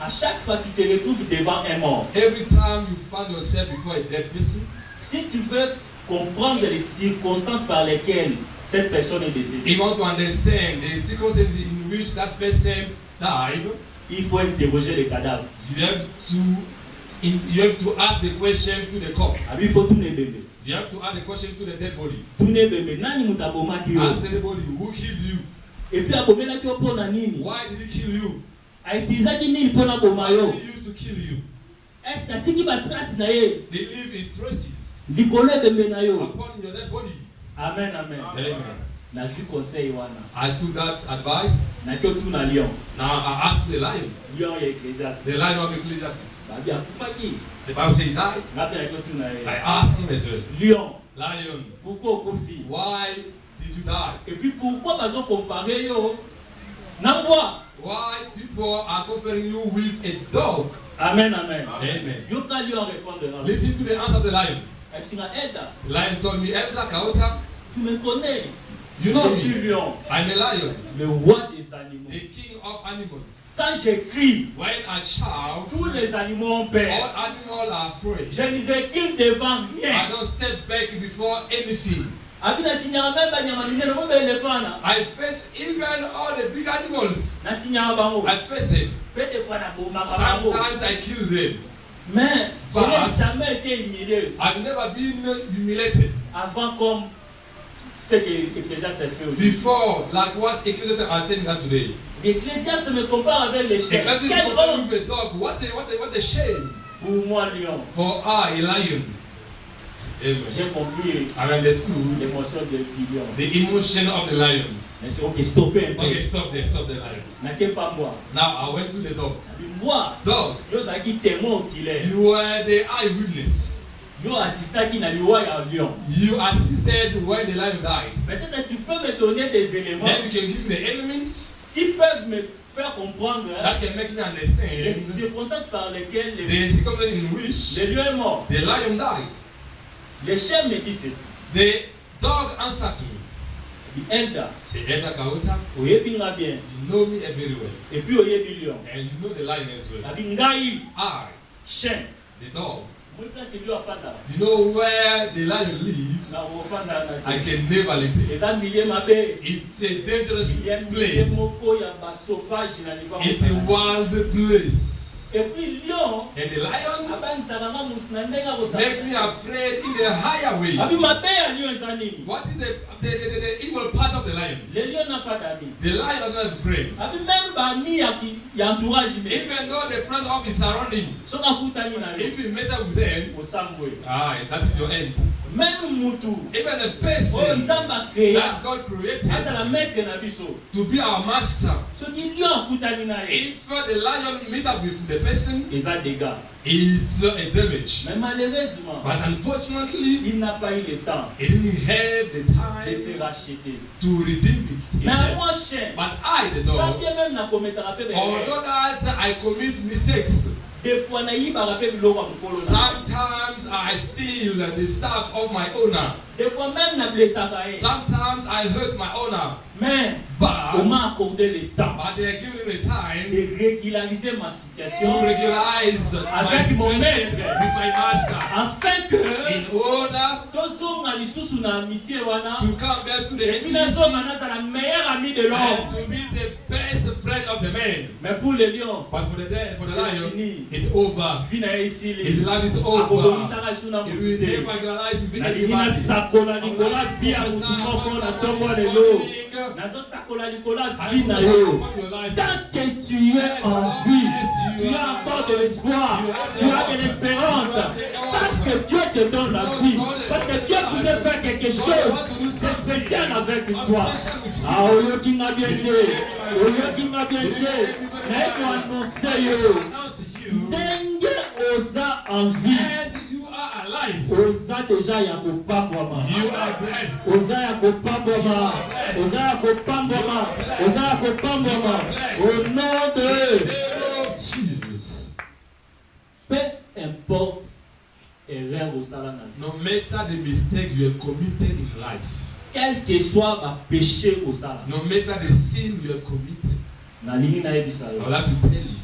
Speaker 1: À chaque fois que tu te retrouves devant un mort,
Speaker 2: Every time you find yourself before a dead person,
Speaker 1: si tu veux comprendre les circonstances par lesquelles cette personne est décédée.
Speaker 2: You want to understand the circumstances in which that person died.
Speaker 1: Il faut interroger les cadavres.
Speaker 2: You have to ask the question to the corpse.
Speaker 1: Il faut tout les bébés.
Speaker 2: You have to ask the question to the dead body.
Speaker 1: Tout les bébés. Nani mutaboma ki yo.
Speaker 2: Ask the dead body, who killed you?
Speaker 1: Et puis abomela ki yo pona nini?
Speaker 2: Why did he kill you?
Speaker 1: Aitiza ki nini pona boma yo?
Speaker 2: Why did he use to kill you?
Speaker 1: Est-ce que tiki ba trace na ye?
Speaker 2: They leave his traces
Speaker 1: Likolo bébé na yo.
Speaker 2: upon your dead body.
Speaker 1: Amen, amen.
Speaker 2: Amen.
Speaker 1: Na ju conseil wana.
Speaker 2: I took that advice.
Speaker 1: Na ki yo tout na lion.
Speaker 2: Now I asked the lion.
Speaker 1: Lion ye Ecclésiaste.
Speaker 2: The lion of Ecclesiastes.
Speaker 1: Babi akufaki.
Speaker 2: The Bible says he died.
Speaker 1: Ngapi na ki yo tout na ye.
Speaker 2: I asked him as well.
Speaker 1: Lion.
Speaker 2: Lion,
Speaker 1: Pourquoi okufi?
Speaker 2: why did you die?
Speaker 1: Et puis pourquoi bazo comparer yo na mbwa?
Speaker 2: Why people are comparing you with a dog?
Speaker 1: Amen, amen.
Speaker 2: Amen.
Speaker 1: Yo ka lion répondre.
Speaker 2: Listen to the answer of the lion.
Speaker 1: Epsinga Elda.
Speaker 2: The lion told me, Elda Kaota,
Speaker 1: Tu me connais.
Speaker 2: you know
Speaker 1: Je suis
Speaker 2: me.
Speaker 1: lion,
Speaker 2: I'm a lion,
Speaker 1: le roi des animaux.
Speaker 2: the king of animals.
Speaker 1: Quand je crie,
Speaker 2: When I shout,
Speaker 1: tous les animaux ont peur.
Speaker 2: all animals are afraid.
Speaker 1: Je ne recule devant
Speaker 2: I
Speaker 1: rien.
Speaker 2: don't step back before anything.
Speaker 1: Abina signala même ba nyama minene mo be éléphant na.
Speaker 2: I face even all the big animals.
Speaker 1: Na signala bango.
Speaker 2: I face them.
Speaker 1: Pe des fois na boma bango.
Speaker 2: Sometimes I kill them.
Speaker 1: Mais je
Speaker 2: Bah.
Speaker 1: n'ai jamais été humilié
Speaker 2: I've never been humiliated
Speaker 1: avant comme ce que Ecclésiaste fait aujourd'hui.
Speaker 2: before, like what Ecclesiastes are telling us today.
Speaker 1: L'Ecclésiaste me compare avec les chiens.
Speaker 2: Ecclesiastes
Speaker 1: Quelle
Speaker 2: comparing
Speaker 1: honte
Speaker 2: with the dog. What a shame
Speaker 1: pour moi, lion.
Speaker 2: for I, a lion. Amen.
Speaker 1: J'ai compris
Speaker 2: I understood
Speaker 1: l'émotion du lion.
Speaker 2: the emotion of the lion.
Speaker 1: Mais c'est ok, stoppez un peu.
Speaker 2: Okay, stop the lion.
Speaker 1: N'inquiète pas moi.
Speaker 2: Now I went to the dog.
Speaker 1: Moi,
Speaker 2: Dog,
Speaker 1: yo zaki témoin oculaire.
Speaker 2: you were the eyewitness.
Speaker 1: Yo assistant na liwa ya lion.
Speaker 2: You assisted when the lion died.
Speaker 1: Peut-être tu peux me donner des éléments
Speaker 2: Then you can give me the elements
Speaker 1: qui peuvent me faire comprendre
Speaker 2: that can make me
Speaker 1: les
Speaker 2: understand
Speaker 1: circonstances par lesquelles
Speaker 2: the circumstances in which
Speaker 1: le lion est mort.
Speaker 2: the lion died.
Speaker 1: Le chien me dit ceci.
Speaker 2: The dog answered to me.
Speaker 1: Elda,
Speaker 2: Say, Elda Kaota,
Speaker 1: oyebi nga bien.
Speaker 2: you know me very well.
Speaker 1: Et puis oyebi lion.
Speaker 2: And you know the lion as well.
Speaker 1: Abi ngai
Speaker 2: I,
Speaker 1: chien.
Speaker 2: the dog,
Speaker 1: Moi place lion afanda.
Speaker 2: you know where the lion lives.
Speaker 1: Na ofanda na.
Speaker 2: I can never live there.
Speaker 1: Eza milieu mabe.
Speaker 2: It's a dangerous
Speaker 1: Il y a milieu
Speaker 2: place.
Speaker 1: moko ya ba sauvage na liwa.
Speaker 2: It's a wild place.
Speaker 1: Et puis lion
Speaker 2: And the lion
Speaker 1: abangisaka nga na ndenge
Speaker 2: make
Speaker 1: akosala.
Speaker 2: me afraid in a higher way.
Speaker 1: Abi mabe ya lion eza nini?
Speaker 2: What is the evil part of the lion?
Speaker 1: Le lion n'a pas d'amis.
Speaker 2: The lion does not have friends.
Speaker 1: Abi même bami ya entourage me.
Speaker 2: Even though the front of his surrounding,
Speaker 1: Soka kutani na yo.
Speaker 2: if you meet up with them,
Speaker 1: Osambwe.
Speaker 2: that is your end.
Speaker 1: Même mutu.
Speaker 2: Even a
Speaker 1: Oh
Speaker 2: person
Speaker 1: nzamba créa.
Speaker 2: that God created
Speaker 1: Azala maître na biso.
Speaker 2: to be our master.
Speaker 1: Soki lion kutani na ye.
Speaker 2: If the lion meet up with the person,
Speaker 1: Eza dégâts.
Speaker 2: it's a damage.
Speaker 1: Mais malheureusement,
Speaker 2: But unfortunately,
Speaker 1: il n'a pas eu le temps
Speaker 2: he didn't have the
Speaker 1: de se
Speaker 2: time
Speaker 1: racheter.
Speaker 2: to redeem it.
Speaker 1: Mais
Speaker 2: himself.
Speaker 1: moi chien.
Speaker 2: But I, the
Speaker 1: Pas
Speaker 2: dog,
Speaker 1: bien même na commettre pe
Speaker 2: although that I commit mistakes,
Speaker 1: des fois na yiba pe biloko mukolo na.
Speaker 2: sometimes I steal the stuff of my owner.
Speaker 1: Des fois même na blessaka ye.
Speaker 2: Sometimes I hurt my owner.
Speaker 1: Mais on
Speaker 2: But,
Speaker 1: m'a accordé le temps
Speaker 2: they are giving me time
Speaker 1: de régulariser ma
Speaker 2: to
Speaker 1: situation
Speaker 2: regularize
Speaker 1: Avec mon
Speaker 2: my
Speaker 1: maître.
Speaker 2: relationship with my master.
Speaker 1: afin que
Speaker 2: In order
Speaker 1: tozonga lisusu na amitié wana
Speaker 2: to come back to the
Speaker 1: et puis
Speaker 2: intimacy
Speaker 1: nazonga nazala meilleur ami de
Speaker 2: and
Speaker 1: l'homme.
Speaker 2: to be the best friend of the man.
Speaker 1: Mais pour le lion,
Speaker 2: But for the
Speaker 1: C'est
Speaker 2: lion,
Speaker 1: fini.
Speaker 2: it's over.
Speaker 1: vie na ye
Speaker 2: His
Speaker 1: esili.
Speaker 2: life is over.
Speaker 1: Akobomisaka su na
Speaker 2: He
Speaker 1: motu
Speaker 2: will
Speaker 1: te.
Speaker 2: never regularize with
Speaker 1: nalingi
Speaker 2: anybody.
Speaker 1: nasakola likolo ya vi ya motu moko na ntongo lelo. Nazosakola likolo ya vi na yo. Tant que tu es en vie, tu as encore de l'espoir, tu as de l'espérance. Parce que Dieu te donne la vie. Parce que Dieu voudrait faire quelque chose de spécial avec toi. Ah, oyoki nga bien te. Oyoki nga bien te. Naye koannonce yo. Ndenge oza en vie.
Speaker 2: And you are alive.
Speaker 1: Oza déjà ya kopambwama.
Speaker 2: You are blessed.
Speaker 1: Oza ya kopambwama. Oza ya kopambwama. Oza ya kopambwama. Au nom de
Speaker 2: Name of Jesus.
Speaker 1: peu importe erreur osala na vie.
Speaker 2: No matter the mistake you have committed in life,
Speaker 1: Quel que soit ma péché osala.
Speaker 2: no matter the sin you have committed,
Speaker 1: Nalingi nayebisa
Speaker 2: I
Speaker 1: yo.
Speaker 2: would like to tell you,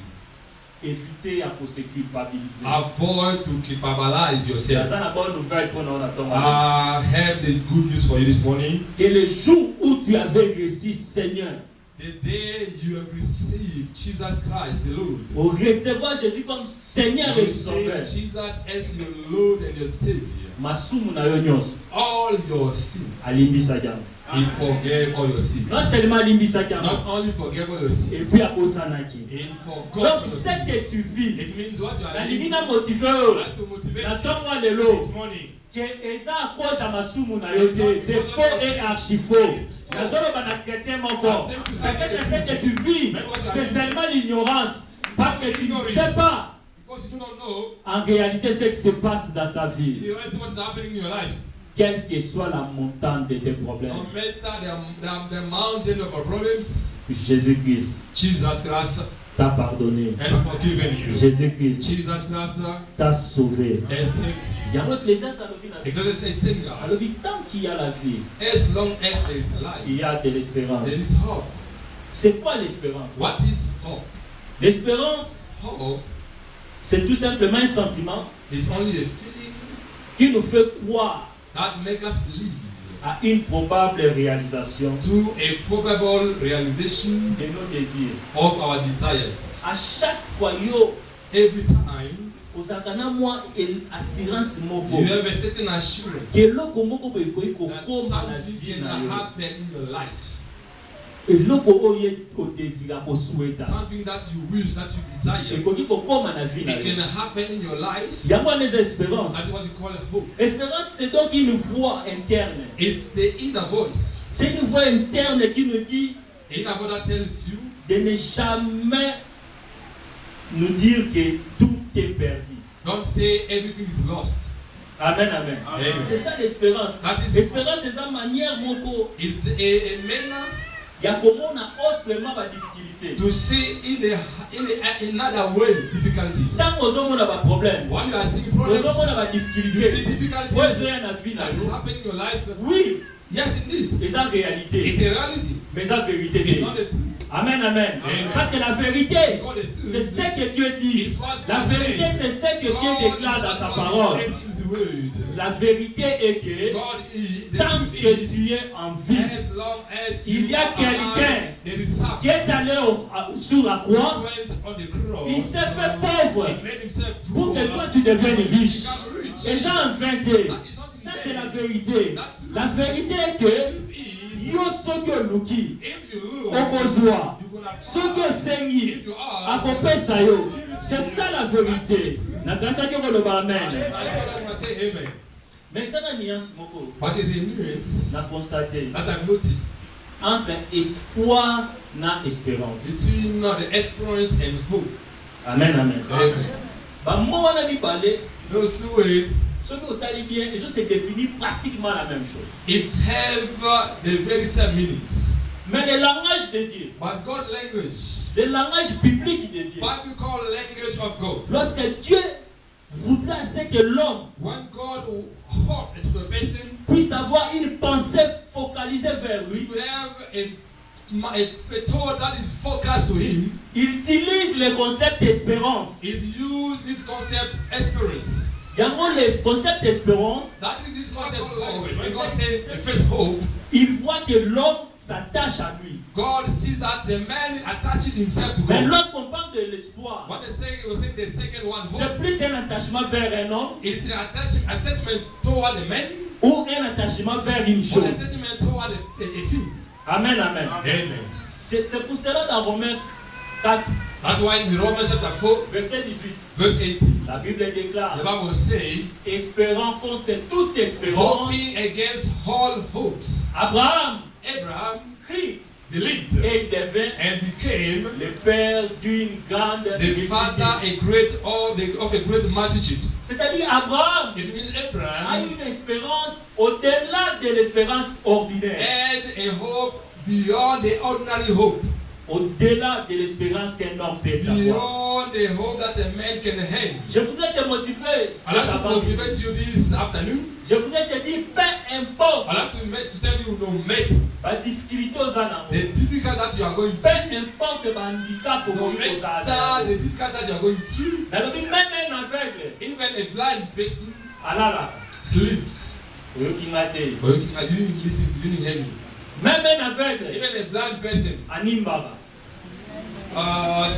Speaker 1: éviter à se culpabiliser.
Speaker 2: Avoid to culpabilize yourself.
Speaker 1: C'est une bonne nouvelle pour nous.
Speaker 2: I have the good news for you this morning.
Speaker 1: Que le jour où tu avais reçu Seigneur,
Speaker 2: The day you have received Jesus Christ, the Lord,
Speaker 1: au recevoir Jésus comme Seigneur et
Speaker 2: you
Speaker 1: Sauveur,
Speaker 2: receive Jesus as your Lord and your Savior.
Speaker 1: masumu na yo nyonso
Speaker 2: All your sins,
Speaker 1: alimbisaki yango.
Speaker 2: He forgave all your sins.
Speaker 1: Non seulement alimbisaki yango,
Speaker 2: Not only forgave all your
Speaker 1: et
Speaker 2: sins,
Speaker 1: puis abosanaki.
Speaker 2: He forgot
Speaker 1: Donc
Speaker 2: all your
Speaker 1: ce
Speaker 2: sins.
Speaker 1: que tu vis,
Speaker 2: It means what you are
Speaker 1: nalingi
Speaker 2: doing.
Speaker 1: na motive
Speaker 2: I
Speaker 1: oyo
Speaker 2: like to motivate
Speaker 1: na
Speaker 2: you
Speaker 1: ntongo lelo
Speaker 2: this morning.
Speaker 1: que eza à cause ya masumu na yo te, c'est faux et archi faux. Nazoloba na chrétien moko. Peut-être ce que tu vis, c'est seulement l'ignorance, parce que tu ne sais pas
Speaker 2: Because you do not know
Speaker 1: en réalité ce qui se passe dans ta vie,
Speaker 2: the reality what is happening in your life.
Speaker 1: quelle que soit la montagne de tes problèmes.
Speaker 2: No matter the mountain of our problems,
Speaker 1: Jésus-Christ
Speaker 2: Jesus Christ
Speaker 1: t'a pardonné.
Speaker 2: has forgiven you.
Speaker 1: Jésus-Christ
Speaker 2: Jesus Christ
Speaker 1: t'a sauvé.
Speaker 2: has saved you.
Speaker 1: Il y a autre Ecclésiaste à l'objet.
Speaker 2: It doesn't say sin, God.
Speaker 1: À l'objet, tant qu'il y a la vie,
Speaker 2: As long as there is life,
Speaker 1: il y a de l'espérance.
Speaker 2: there is hope.
Speaker 1: C'est quoi l'espérance?
Speaker 2: What is hope?
Speaker 1: L'espérance,
Speaker 2: Hope
Speaker 1: c'est tout simplement un sentiment
Speaker 2: is only a feeling
Speaker 1: qui nous fait croire
Speaker 2: that makes us believe
Speaker 1: à une probable réalisation
Speaker 2: to a probable realization
Speaker 1: de nos désirs.
Speaker 2: of our desires.
Speaker 1: À chaque fois, yo,
Speaker 2: Every time
Speaker 1: aux akana moi assurance moko.
Speaker 2: you have a certain assurance
Speaker 1: Que loko moko boy ko
Speaker 2: that
Speaker 1: koma na
Speaker 2: something
Speaker 1: vie
Speaker 2: can
Speaker 1: na yo.
Speaker 2: happen in your life.
Speaker 1: Et loko oye o désira ko souhaita.
Speaker 2: Something that you wish, that you desire.
Speaker 1: Et ko ko koma na vie na
Speaker 2: It
Speaker 1: yo.
Speaker 2: can happen in your life.
Speaker 1: Yango les espérances.
Speaker 2: That's what you call hope.
Speaker 1: Espérance, c'est donc une voix interne.
Speaker 2: It's the inner voice.
Speaker 1: C'est une voix interne qui nous dit
Speaker 2: The inner voice that tells you
Speaker 1: de ne jamais nous dire que tout est perdu.
Speaker 2: don't say everything is lost.
Speaker 1: Amen, amen.
Speaker 2: Amen.
Speaker 1: C'est ça l'espérance.
Speaker 2: That is
Speaker 1: L'espérance, c'est sa manière, moko.
Speaker 2: It's a manner
Speaker 1: Il y a comment on a autrement la difficulté.
Speaker 2: to see in another way difficulties.
Speaker 1: Tant aux hommes on a pas problème.
Speaker 2: When you are seeing
Speaker 1: Aux
Speaker 2: problems,
Speaker 1: hommes on a pas
Speaker 2: you see
Speaker 1: difficulté.
Speaker 2: difficulties
Speaker 1: Ouais, j'ai un avis là.
Speaker 2: that is happening in your life.
Speaker 1: Oui,
Speaker 2: Yes, indeed.
Speaker 1: et ça
Speaker 2: It's
Speaker 1: réalité.
Speaker 2: a reality.
Speaker 1: Mais ça
Speaker 2: It's
Speaker 1: vérité.
Speaker 2: not the truth.
Speaker 1: Amen, amen.
Speaker 2: Amen.
Speaker 1: Parce que la vérité,
Speaker 2: It's not the truth.
Speaker 1: c'est ce que Dieu dit.
Speaker 2: It's what
Speaker 1: La
Speaker 2: God
Speaker 1: vérité,
Speaker 2: says.
Speaker 1: c'est ce que Dieu
Speaker 2: God
Speaker 1: déclare
Speaker 2: is
Speaker 1: dans
Speaker 2: what
Speaker 1: sa
Speaker 2: God
Speaker 1: parole.
Speaker 2: says in His word.
Speaker 1: La vérité est que
Speaker 2: God is the
Speaker 1: tant
Speaker 2: truth
Speaker 1: que
Speaker 2: is,
Speaker 1: tu es en vie,
Speaker 2: as long as
Speaker 1: il y
Speaker 2: you
Speaker 1: a
Speaker 2: are
Speaker 1: quelqu'un
Speaker 2: alive, there is something.
Speaker 1: qui est allé sur la croix,
Speaker 2: Went on the cross.
Speaker 1: il s'est fait pauvre
Speaker 2: He made himself
Speaker 1: pour que
Speaker 2: poor.
Speaker 1: toi tu deviennes riche.
Speaker 2: Become rich.
Speaker 1: Et Jean inventé.
Speaker 2: That is not
Speaker 1: Ça
Speaker 2: the
Speaker 1: c'est la
Speaker 2: case.
Speaker 1: vérité. La vérité est que
Speaker 2: Is,
Speaker 1: yo soki luki
Speaker 2: if you look,
Speaker 1: okozwa
Speaker 2: you gonna
Speaker 1: soki osengi
Speaker 2: if you are,
Speaker 1: akopesa yo. C'est ça la vérité. Nakasaki koloba amen.
Speaker 2: I thought I was say amen.
Speaker 1: Mais ça na nuance moko
Speaker 2: But there's a nuance
Speaker 1: na constaté
Speaker 2: that I've noticed
Speaker 1: entre espoir na espérance.
Speaker 2: between the experience and hope.
Speaker 1: Amen, amen.
Speaker 2: Amen.
Speaker 1: Ba mo wana mi parler,
Speaker 2: Those two words,
Speaker 1: soki otali bien, et ça se définit pratiquement la même chose.
Speaker 2: it have the very same meanings.
Speaker 1: Mais le langage de Dieu,
Speaker 2: But God language,
Speaker 1: le langage biblique de Dieu,
Speaker 2: biblical language of God.
Speaker 1: lorsque Dieu voudra c'est que l'homme
Speaker 2: When God hoped to a person
Speaker 1: puisse avoir une pensée focalisée vers lui,
Speaker 2: to have a thought that is focused to him,
Speaker 1: il utilise le concept d'espérance.
Speaker 2: is use this concept experience.
Speaker 1: Yango le concept d'espérance,
Speaker 2: That is this concept of hope. When God says the first hope,
Speaker 1: il voit que l'homme s'attache à lui.
Speaker 2: God sees that the man attaches himself to
Speaker 1: Mais
Speaker 2: God.
Speaker 1: lorsqu'on parle de l'espoir,
Speaker 2: What the second one,
Speaker 1: c'est
Speaker 2: hope,
Speaker 1: plus un attachement vers un homme
Speaker 2: is the attachment toward a man
Speaker 1: ou un attachement vers une
Speaker 2: or
Speaker 1: chose.
Speaker 2: attachment toward a thing.
Speaker 1: Amen, amen.
Speaker 2: Amen.
Speaker 1: C'est pour cela dans Romains 4,
Speaker 2: That's why in Romans chapter 4,
Speaker 1: verset 18,
Speaker 2: verse 18,
Speaker 1: la Bible
Speaker 2: the
Speaker 1: déclare,
Speaker 2: Bible says,
Speaker 1: espérant contre toute espérance,
Speaker 2: hoping against all hopes.
Speaker 1: Abraham
Speaker 2: Abraham
Speaker 1: crie
Speaker 2: believed
Speaker 1: et devint
Speaker 2: and became
Speaker 1: le père d'une grande
Speaker 2: the father
Speaker 1: multitude.
Speaker 2: of a great multitude.
Speaker 1: C'est-à-dire Abraham
Speaker 2: It means
Speaker 1: a
Speaker 2: Abraham
Speaker 1: une espérance au-delà de l'espérance ordinaire.
Speaker 2: had a hope beyond the ordinary hope.
Speaker 1: Au-delà de l'espérance qu'un homme peut avoir.
Speaker 2: Beyond the hope that a man can have.
Speaker 1: Je voudrais te motiver
Speaker 2: I like to motivate you this afternoon.
Speaker 1: Je voudrais te dire, peu importe.
Speaker 2: I like to tell you no matter
Speaker 1: La difficulté aux ânes.
Speaker 2: the difficult that you are going
Speaker 1: Peu
Speaker 2: through.
Speaker 1: importe le handicap pour
Speaker 2: No
Speaker 1: vous aux
Speaker 2: matter
Speaker 1: ânes.
Speaker 2: the difficult that you are going through.
Speaker 1: Même un aveugle.
Speaker 2: Even a blind person
Speaker 1: Alala.
Speaker 2: sleeps.
Speaker 1: Ou qui m'a dit.
Speaker 2: I didn't listen to, didn't hear me.
Speaker 1: Même un aveugle.
Speaker 2: Even a blind person
Speaker 1: Animbaba.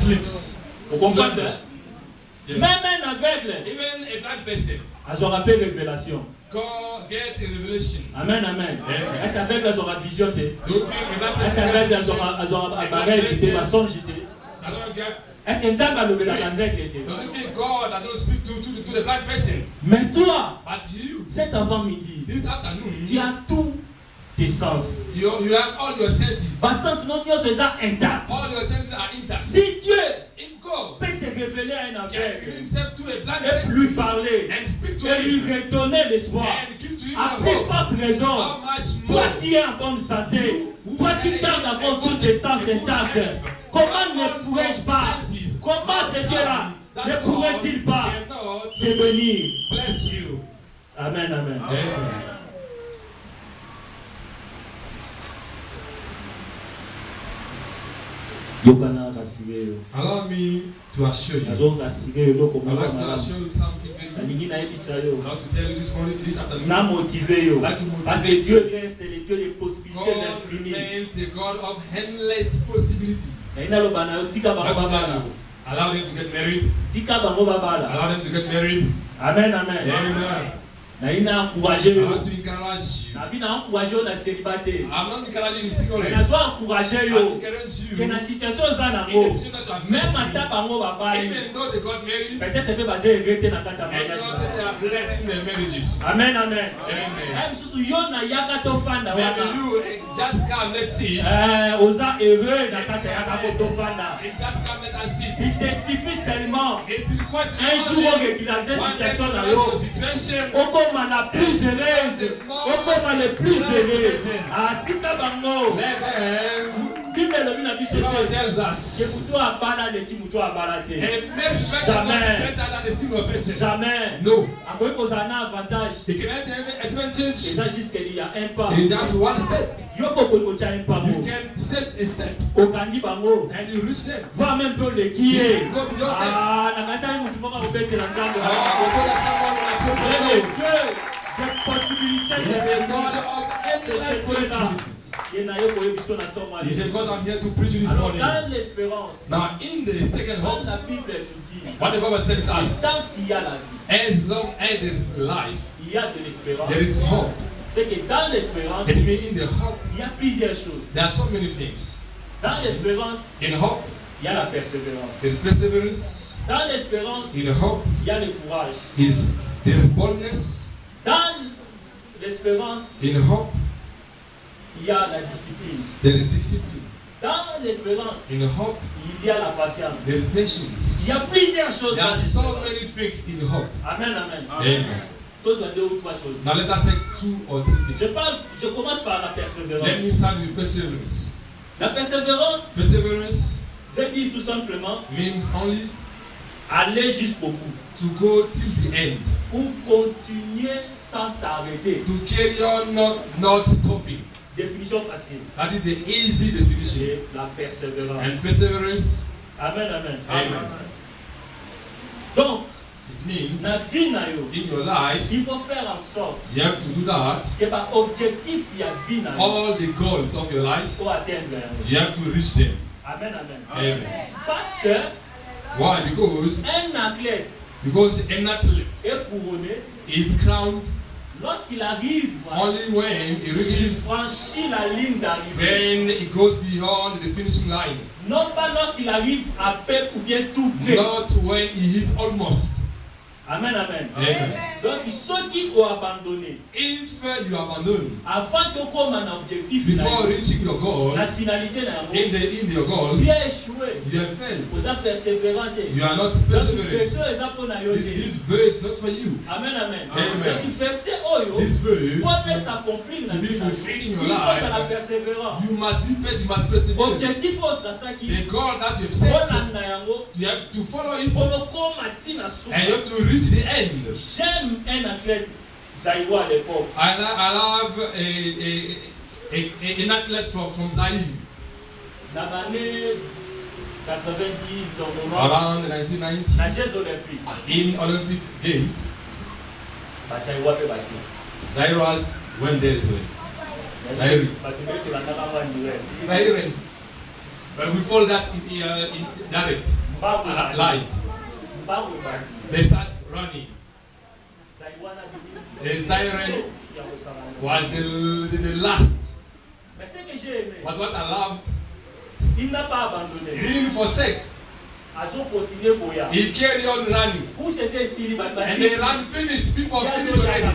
Speaker 2: sleeps.
Speaker 1: Vous comprenez?
Speaker 2: Yes.
Speaker 1: Même un aveugle.
Speaker 2: Even a blind person
Speaker 1: Elles ont rappelé révélation.
Speaker 2: get a revelation.
Speaker 1: Amen, amen. Est-ce avec elles auront vision?
Speaker 2: Don't feel a blind
Speaker 1: Est-ce
Speaker 2: person.
Speaker 1: avec elles auront appareil vité, la songe jeté?
Speaker 2: I don't get.
Speaker 1: Est-ce qu'un diable a levé la aveugle était?
Speaker 2: Don't you feel God does not speak to the blind person?
Speaker 1: Mais toi,
Speaker 2: But you,
Speaker 1: cet avant-midi,
Speaker 2: this afternoon,
Speaker 1: tu as tous tes sens.
Speaker 2: you have all your senses.
Speaker 1: Parce que sinon, nous sommes intacts.
Speaker 2: All your senses are intact.
Speaker 1: Si Dieu
Speaker 2: In God,
Speaker 1: peut se révéler à un
Speaker 2: can
Speaker 1: aveugle
Speaker 2: himself to a blind
Speaker 1: et
Speaker 2: person
Speaker 1: lui parler
Speaker 2: and speak to
Speaker 1: et lui
Speaker 2: him
Speaker 1: redonner l'espoir,
Speaker 2: and give to him
Speaker 1: à
Speaker 2: a
Speaker 1: plus
Speaker 2: hope.
Speaker 1: forte raison,
Speaker 2: How much
Speaker 1: toi
Speaker 2: more?
Speaker 1: qui es en bonne santé, toi qui gardes encore tous tes sens intacts, comment ne pourrais-je pas, comment ce Dieu-là ne pourrait-il pas te bénir?
Speaker 2: Bless you.
Speaker 1: Amen, amen.
Speaker 2: Amen. Allow me to assure you.
Speaker 1: Nazo rassuré yo
Speaker 2: I'd like to
Speaker 1: komona
Speaker 2: assure you something very good.
Speaker 1: nalingi nayebisa yo
Speaker 2: I'd like to tell you this morning, this afternoon.
Speaker 1: na motiver yo
Speaker 2: Like to motivate
Speaker 1: parce que Dieu reste le Dieu des possibilités
Speaker 2: God
Speaker 1: infinies.
Speaker 2: remains the God of endless possibilities.
Speaker 1: Na inaloba na yo tika
Speaker 2: I'd like
Speaker 1: bango
Speaker 2: to tell
Speaker 1: babala,
Speaker 2: you, allow them to get married.
Speaker 1: tika bango babala.
Speaker 2: Allow them to get married.
Speaker 1: Amen, amen.
Speaker 2: Amen.
Speaker 1: Na ina encourager
Speaker 2: I
Speaker 1: yo.
Speaker 2: want to encourage you.
Speaker 1: Na bina encourager yo na célibataire.
Speaker 2: I'm not encouraging
Speaker 1: Mais
Speaker 2: you singleness.
Speaker 1: na zo encourager
Speaker 2: I
Speaker 1: yo
Speaker 2: encourage you.
Speaker 1: que na situation za
Speaker 2: In
Speaker 1: nango
Speaker 2: the future that you are
Speaker 1: même
Speaker 2: facing,
Speaker 1: ata bango babali
Speaker 2: even though they got married,
Speaker 1: peut-être pe baze regretter na kati ya
Speaker 2: and
Speaker 1: mariage.
Speaker 2: they are blessing their marriages.
Speaker 1: Amen, amen.
Speaker 2: Amen.
Speaker 1: Même susu yo na yaka to fanda
Speaker 2: Maybe
Speaker 1: wana.
Speaker 2: you just come, let's see.
Speaker 1: Oza heureux na kati ya yaka ko to fanda.
Speaker 2: Just come, let us see.
Speaker 1: Il te suffit seulement
Speaker 2: It is quite
Speaker 1: un jour où régulariser situation na yo.
Speaker 2: situation.
Speaker 1: Okoma la plus heureuse, okoma le plus heureux. Atika bango. Bible elobi na biso
Speaker 2: The Bible
Speaker 1: te.
Speaker 2: tells us.
Speaker 1: Ke mutu abana leki mutu abana te.
Speaker 2: And make
Speaker 1: Jamais.
Speaker 2: better than a single person.
Speaker 1: Jamais.
Speaker 2: No.
Speaker 1: Akoki kozala na avantage.
Speaker 2: It can have the advantage
Speaker 1: Eza jusqu'il y a un pas.
Speaker 2: in just one step.
Speaker 1: Yo kokoki kotya un pas
Speaker 2: You
Speaker 1: mo.
Speaker 2: can set a step
Speaker 1: Okangi bango.
Speaker 2: and you reach them.
Speaker 1: Va même peu leki ye.
Speaker 2: Go beyond them.
Speaker 1: Nakasali mutu moko akobetela nzambe.
Speaker 2: Oh,
Speaker 1: Des possibilités.
Speaker 2: the God of
Speaker 1: C'est ce
Speaker 2: endless
Speaker 1: Dieu-là.
Speaker 2: possibilities.
Speaker 1: Ye na yo koyebi biso na ntongo
Speaker 2: He
Speaker 1: ale.
Speaker 2: said, God, I'm here to preach you this
Speaker 1: Alors
Speaker 2: morning.
Speaker 1: dans l'espérance,
Speaker 2: Now, in the second
Speaker 1: quand
Speaker 2: hope,
Speaker 1: la Bible nous dit,
Speaker 2: what the Bible tells us,
Speaker 1: tant qu'il y a la vie,
Speaker 2: as long as there's life,
Speaker 1: il y a de l'espérance.
Speaker 2: there is hope.
Speaker 1: C'est que dans l'espérance,
Speaker 2: It means in the hope,
Speaker 1: il y a plusieurs choses.
Speaker 2: there are so many things.
Speaker 1: Dans l'espérance,
Speaker 2: In hope,
Speaker 1: il y a la persévérance.
Speaker 2: there's perseverance.
Speaker 1: Dans l'espérance,
Speaker 2: In hope,
Speaker 1: il y a le courage.
Speaker 2: there is boldness.
Speaker 1: Dans l'espérance,
Speaker 2: In hope,
Speaker 1: il y a la discipline.
Speaker 2: there is discipline.
Speaker 1: Dans l'espérance,
Speaker 2: In hope,
Speaker 1: il y a la patience.
Speaker 2: there is patience.
Speaker 1: Il y a plusieurs choses
Speaker 2: There
Speaker 1: dans
Speaker 2: are so
Speaker 1: l'espérance.
Speaker 2: many things in hope.
Speaker 1: Amen, amen.
Speaker 2: Amen.
Speaker 1: Tous les deux ou trois choses.
Speaker 2: Now let us take 2 or 3 things.
Speaker 1: Je commence par la
Speaker 2: Let me
Speaker 1: persévérance.
Speaker 2: start with perseverance.
Speaker 1: La persévérance
Speaker 2: Perseverance
Speaker 1: veut dire tout simplement
Speaker 2: means only
Speaker 1: aller jusqu'au bout.
Speaker 2: to go till the end.
Speaker 1: Ou continuer sans t'arrêter.
Speaker 2: To carry on, not stopping.
Speaker 1: Définition facile.
Speaker 2: That is the easy definition.
Speaker 1: C'est la
Speaker 2: And
Speaker 1: persévérance.
Speaker 2: perseverance,
Speaker 1: Amen, amen.
Speaker 2: amen.
Speaker 1: Donc,
Speaker 2: It means
Speaker 1: la vie na yo,
Speaker 2: in your life,
Speaker 1: il faut faire en sorte
Speaker 2: you have to do that.
Speaker 1: que par objectif il y a vie na yo
Speaker 2: All the goals of your life,
Speaker 1: pour atteindre.
Speaker 2: you have to reach them.
Speaker 1: Amen, amen.
Speaker 2: Amen.
Speaker 1: Parce que
Speaker 2: Why? Because
Speaker 1: un athlète
Speaker 2: an athlete
Speaker 1: est couronné
Speaker 2: is crowned
Speaker 1: lorsqu'il arrive,
Speaker 2: only when he
Speaker 1: il
Speaker 2: reaches,
Speaker 1: franchit la ligne d'arrivée.
Speaker 2: when he goes beyond the finishing line.
Speaker 1: Non pas lorsqu'il arrive à peu ou bien tout près.
Speaker 2: Not when he is almost.
Speaker 1: Amen, amen.
Speaker 2: Amen.
Speaker 1: Donc, ceux qui ont abandonné,
Speaker 2: If you abandon,
Speaker 1: avant que comme un objectif,
Speaker 2: before reaching your goal,
Speaker 1: la finalité
Speaker 2: in your goals,
Speaker 1: tu as échoué.
Speaker 2: you have failed.
Speaker 1: Vous avez persévéré.
Speaker 2: You are not
Speaker 1: Donc,
Speaker 2: perseverant.
Speaker 1: verset est pour nous.
Speaker 2: This verse is not for you.
Speaker 1: Amen, amen.
Speaker 2: Amen.
Speaker 1: Donc, verset oyo,
Speaker 2: This verse,
Speaker 1: pour s'accomplir dans
Speaker 2: to be
Speaker 1: vie,
Speaker 2: fulfilled in your
Speaker 1: il faut
Speaker 2: life,
Speaker 1: la persévérance.
Speaker 2: you must be patient, you must persevere.
Speaker 1: Objectif autre, ça qui
Speaker 2: The goal that you have set,
Speaker 1: est
Speaker 2: you have to follow it,
Speaker 1: pour nous comme Tina Souka.
Speaker 2: and you have to reach the end.
Speaker 1: J'aime un athlète, Zaïwa à l'époque.
Speaker 2: I love an athlete from Zaire.
Speaker 1: Dans l'année 90, dans le moment,
Speaker 2: Around 1990,
Speaker 1: la Jeux Olympiques,
Speaker 2: in Olympic Games,
Speaker 1: Zaïwa peut battre.
Speaker 2: Zairas went there as well. Zaire. Zairens. But we follow that in direct lives. They start running. The Zairen was the last.
Speaker 1: Mais ce que j'ai aimé,
Speaker 2: But what I love,
Speaker 1: il n'a pas abandonné.
Speaker 2: he didn't forsake.
Speaker 1: Ils ont continué pour y aller.
Speaker 2: He carried on running.
Speaker 1: Pour cesser ici,
Speaker 2: And they ran finished. People finished already.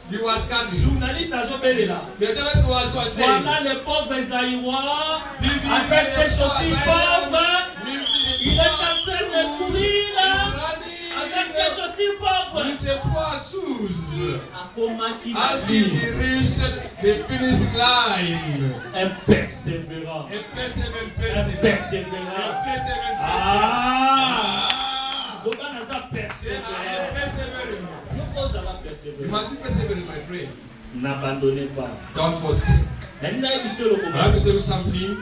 Speaker 2: He was coming.
Speaker 1: Journaliste à Jobélé là.
Speaker 2: The journalist was saying,
Speaker 1: Voilà le pauvre Zaïwa avec ses chaussures pauvres. Il est en train de courir là avec ses chaussures pauvres.
Speaker 2: with the poor shoes.
Speaker 1: A
Speaker 2: Until he reached the finish line.
Speaker 1: un persévérant. Un persévérant. Ah! Donc on a ça persévérant. Nous allons
Speaker 2: You
Speaker 1: persévérer.
Speaker 2: must be perseverant, my friend.
Speaker 1: N'abandonnez pas.
Speaker 2: Don't forsake.
Speaker 1: Maintenant, il y a le
Speaker 2: I have to tell you something.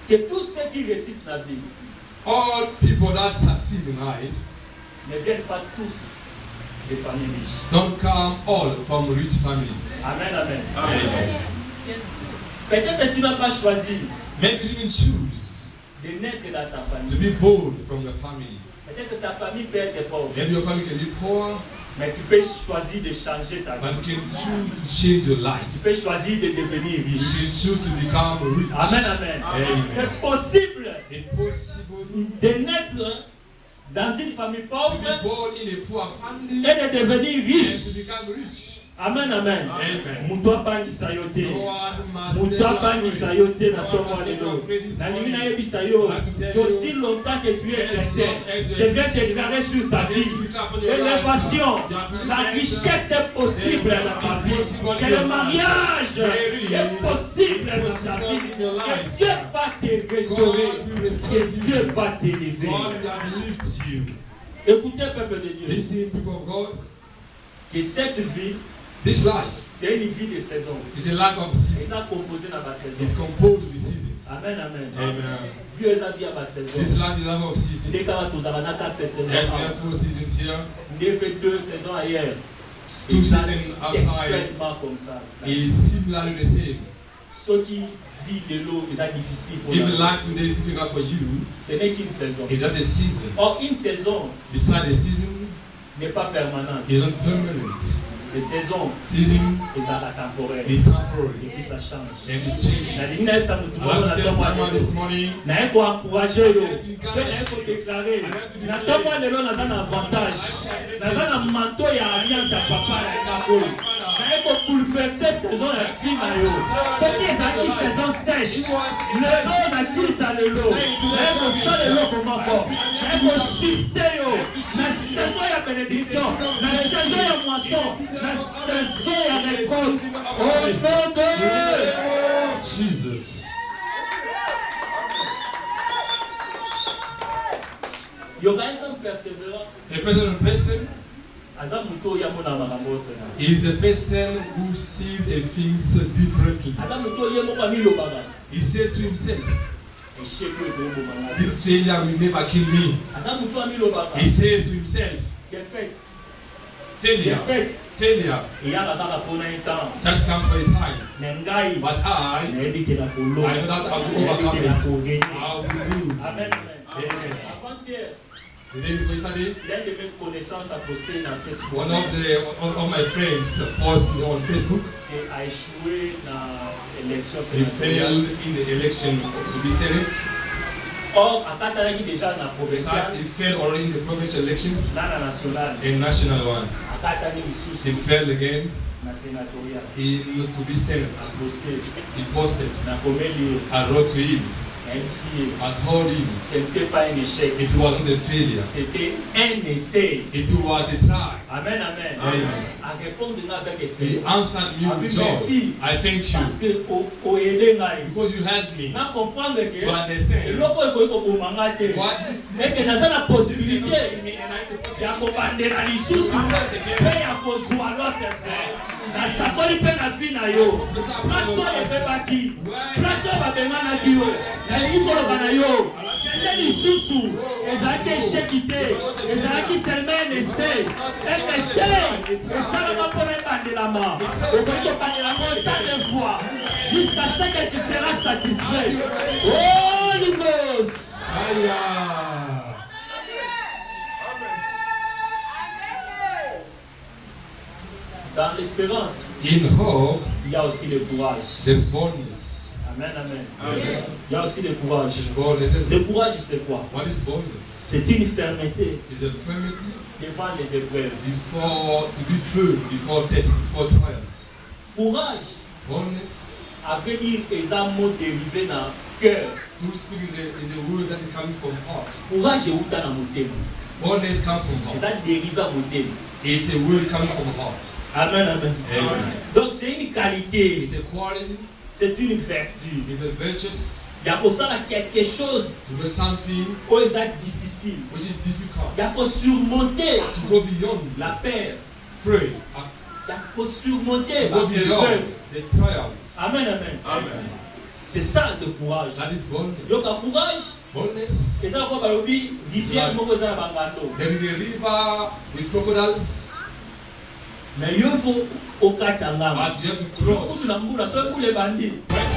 Speaker 1: que tous ceux qui réussissent la vie
Speaker 2: All people that succeed in life
Speaker 1: ne viennent pas tous des familles riches.
Speaker 2: don't come all from rich families.
Speaker 1: Amen, amen.
Speaker 2: Amen.
Speaker 1: Peut-être que tu n'as pas choisi
Speaker 2: Maybe you didn't choose
Speaker 1: de naître dans ta
Speaker 2: to
Speaker 1: famille.
Speaker 2: be born from your family.
Speaker 1: Peut-être que ta famille peut être pauvre.
Speaker 2: Maybe your family can be poor,
Speaker 1: Mais tu peux choisir de changer ta
Speaker 2: but
Speaker 1: vie.
Speaker 2: you can choose to change your life.
Speaker 1: Tu peux choisir de devenir
Speaker 2: You
Speaker 1: riche.
Speaker 2: can choose to become rich.
Speaker 1: Amen, amen.
Speaker 2: Amen.
Speaker 1: C'est possible
Speaker 2: It's possible
Speaker 1: de naître dans une famille
Speaker 2: to
Speaker 1: pauvre
Speaker 2: be born in a poor family
Speaker 1: et de devenir
Speaker 2: and to
Speaker 1: riche.
Speaker 2: become rich.
Speaker 1: Amen, amen.
Speaker 2: Amen.
Speaker 1: Mutu abangisa yo te.
Speaker 2: No one must
Speaker 1: Mutu
Speaker 2: never
Speaker 1: abangisa
Speaker 2: pray.
Speaker 1: yo te na
Speaker 2: No one
Speaker 1: ntongo
Speaker 2: must
Speaker 1: lelo.
Speaker 2: never pray this
Speaker 1: Nalingi
Speaker 2: morning.
Speaker 1: nayebisa yo qu'aussi longtemps que tu es chrétien, je viens déclarer sur ta vie élévation. La richesse est possible dans ta vie. Que le mariage est possible dans ta vie. Que Dieu va te restaurer. Que Dieu va t'élever.
Speaker 2: God will lift you.
Speaker 1: Écoutez, peuple de Dieu,
Speaker 2: Listen, people of God.
Speaker 1: que cette vie,
Speaker 2: This life
Speaker 1: c'est une vie de saison.
Speaker 2: is a life of season.
Speaker 1: Elle est composée dans la saison.
Speaker 2: It's composed with seasons.
Speaker 1: Amen, amen.
Speaker 2: Amen.
Speaker 1: Vie est la vie à la saison.
Speaker 2: This life is a life of seasons.
Speaker 1: Dès qu'on a tous à la 4 saisons,
Speaker 2: And we have 4 seasons here.
Speaker 1: dès que 2 saisons ailleurs,
Speaker 2: 2
Speaker 1: et ça,
Speaker 2: seasons outside
Speaker 1: extrêmement comme ça.
Speaker 2: is similarly the same.
Speaker 1: Ceux qui vivent de l'eau, c'est difficile pour
Speaker 2: If
Speaker 1: eux.
Speaker 2: life today is difficult for you,
Speaker 1: Ce n'est qu'une saison.
Speaker 2: it's just a season.
Speaker 1: Or, une saison
Speaker 2: Beside the season,
Speaker 1: n'est pas permanente.
Speaker 2: it's not permanent.
Speaker 1: Les saisons,
Speaker 2: Season
Speaker 1: elles sont temporaires.
Speaker 2: is temporary.
Speaker 1: Et puis ça change.
Speaker 2: And it changes.
Speaker 1: La ligne est ça, nous
Speaker 2: I
Speaker 1: trouvons
Speaker 2: want
Speaker 1: dans
Speaker 2: to tell someone this
Speaker 1: la
Speaker 2: morning,
Speaker 1: na ye koencourage yo mpe na ye kodéclare na ntongo ya lelo naza na avantage naza na manto ya alliance ya papa ya nga oyo na ye kobouleverse saison ya fi na yo soki ezalaki saison sèche lelo na kilita lelo na ye kosala eloko moko na ye koshifte yo na saison ya bénédiction na saison ya moisson na saison ya récolte au nom de
Speaker 2: Jesus.
Speaker 1: yokai comme persévérant
Speaker 2: A person
Speaker 1: aza moto oyo amona makambo otena
Speaker 2: is a person who sees a things differently.
Speaker 1: aza moto oyo ye moko amilobaka
Speaker 2: He says to himself,
Speaker 1: échec oyo ekoyebomanga
Speaker 2: this failure will never kill me.
Speaker 1: aza moto amilobaka
Speaker 2: He says to himself,
Speaker 1: défaite
Speaker 2: failure,
Speaker 1: défaite
Speaker 2: failure,
Speaker 1: eyaka kaka mpona ye temps
Speaker 2: just come for a time.
Speaker 1: me ngai
Speaker 2: But I
Speaker 1: nayebi ke na
Speaker 2: know that I will
Speaker 1: nayebi
Speaker 2: overcome
Speaker 1: ke na
Speaker 2: it.
Speaker 1: kogeni
Speaker 2: I will do.
Speaker 1: amen amen
Speaker 2: Amen.
Speaker 1: avant-hier
Speaker 2: The day before yesterday,
Speaker 1: l'un de mes connaissances a posté na Facebook
Speaker 2: one of my friends posted on Facebook,
Speaker 1: et a échoué na élection
Speaker 2: he
Speaker 1: sénatoriale
Speaker 2: failed in the election to be Senate.
Speaker 1: Or, à Katalaki déjà dans la provinciale,
Speaker 2: he fell already in the provincial elections
Speaker 1: dans la nationale,
Speaker 2: and national one.
Speaker 1: à Katalaki,
Speaker 2: He fell again.
Speaker 1: na sénatorial,
Speaker 2: He looked to be Senate. He posted. I wrote to him. I told him
Speaker 1: c'était pas un échec,
Speaker 2: it wasn't a failure.
Speaker 1: c'était un essai.
Speaker 2: It was a try.
Speaker 1: Amen, amen.
Speaker 2: Amen.
Speaker 1: À répondre avec
Speaker 2: He
Speaker 1: essai.
Speaker 2: answered me with joy.
Speaker 1: Merci.
Speaker 2: I thank you
Speaker 1: Parce que au aider ngai.
Speaker 2: because you helped me
Speaker 1: Na comprendre que
Speaker 2: to understand
Speaker 1: eloko ekoki kobomanga te.
Speaker 2: what is
Speaker 1: Eke naza na possibilité
Speaker 2: me and I
Speaker 1: ya kobandela lisusu mpe ya kozwa lote frère. Nasakoli mpe na vi na yo. Place oyo ebebaki. Place oyo babenganaki yo. Nalingi koloba na yo. Kende lisusu ezalaki échec te. Ezalaki seulement un essai. Un essai esalama mpona ebandelama. Okoki kobandela yango tant de fois jusqu'à ce que tu seras satisfait. Holy Ghost. Dans l'espérance,
Speaker 2: in hope,
Speaker 1: il y a aussi le courage.
Speaker 2: there's boldness.
Speaker 1: Amen, amen.
Speaker 2: Amen.
Speaker 1: Il y a aussi le courage.
Speaker 2: Boldness.
Speaker 1: Le courage, c'est quoi?
Speaker 2: What is boldness?
Speaker 1: C'est une fermeté
Speaker 2: It's a firmity
Speaker 1: devant les épreuves.
Speaker 2: before to be firm, before tests, before trials.
Speaker 1: Courage,
Speaker 2: Boldness,
Speaker 1: à vrai dire, est un mot dérivé dans le cœur.
Speaker 2: to speak is a word that is coming from heart.
Speaker 1: Courage est où dans le motema.
Speaker 2: Boldness comes from
Speaker 1: C'est
Speaker 2: heart.
Speaker 1: un dérivé à motema.
Speaker 2: It's a word coming from heart.
Speaker 1: Amen, amen.
Speaker 2: Amen.
Speaker 1: Donc c'est une qualité,
Speaker 2: It's a quality,
Speaker 1: c'est une vertu.
Speaker 2: it's a virtue,
Speaker 1: Il y a pour ça quelque chose
Speaker 2: to do something
Speaker 1: où c'est difficile.
Speaker 2: which is difficult,
Speaker 1: Il y a pour surmonter
Speaker 2: to go beyond
Speaker 1: la peur.
Speaker 2: pray,
Speaker 1: Il y a pour surmonter
Speaker 2: to go
Speaker 1: l'épreuve.
Speaker 2: beyond the trials.
Speaker 1: Amen, amen.
Speaker 2: Amen.
Speaker 1: C'est ça le courage.
Speaker 2: That is boldness.
Speaker 1: Donc le courage,
Speaker 2: Boldness.
Speaker 1: et ça quoi balobi rivière moko za bangando.
Speaker 2: There is a river with crocodiles,
Speaker 1: Mais il faut au katanga.
Speaker 2: but you have to cross.
Speaker 1: Kutu na mbula so kule bandi.
Speaker 2: Right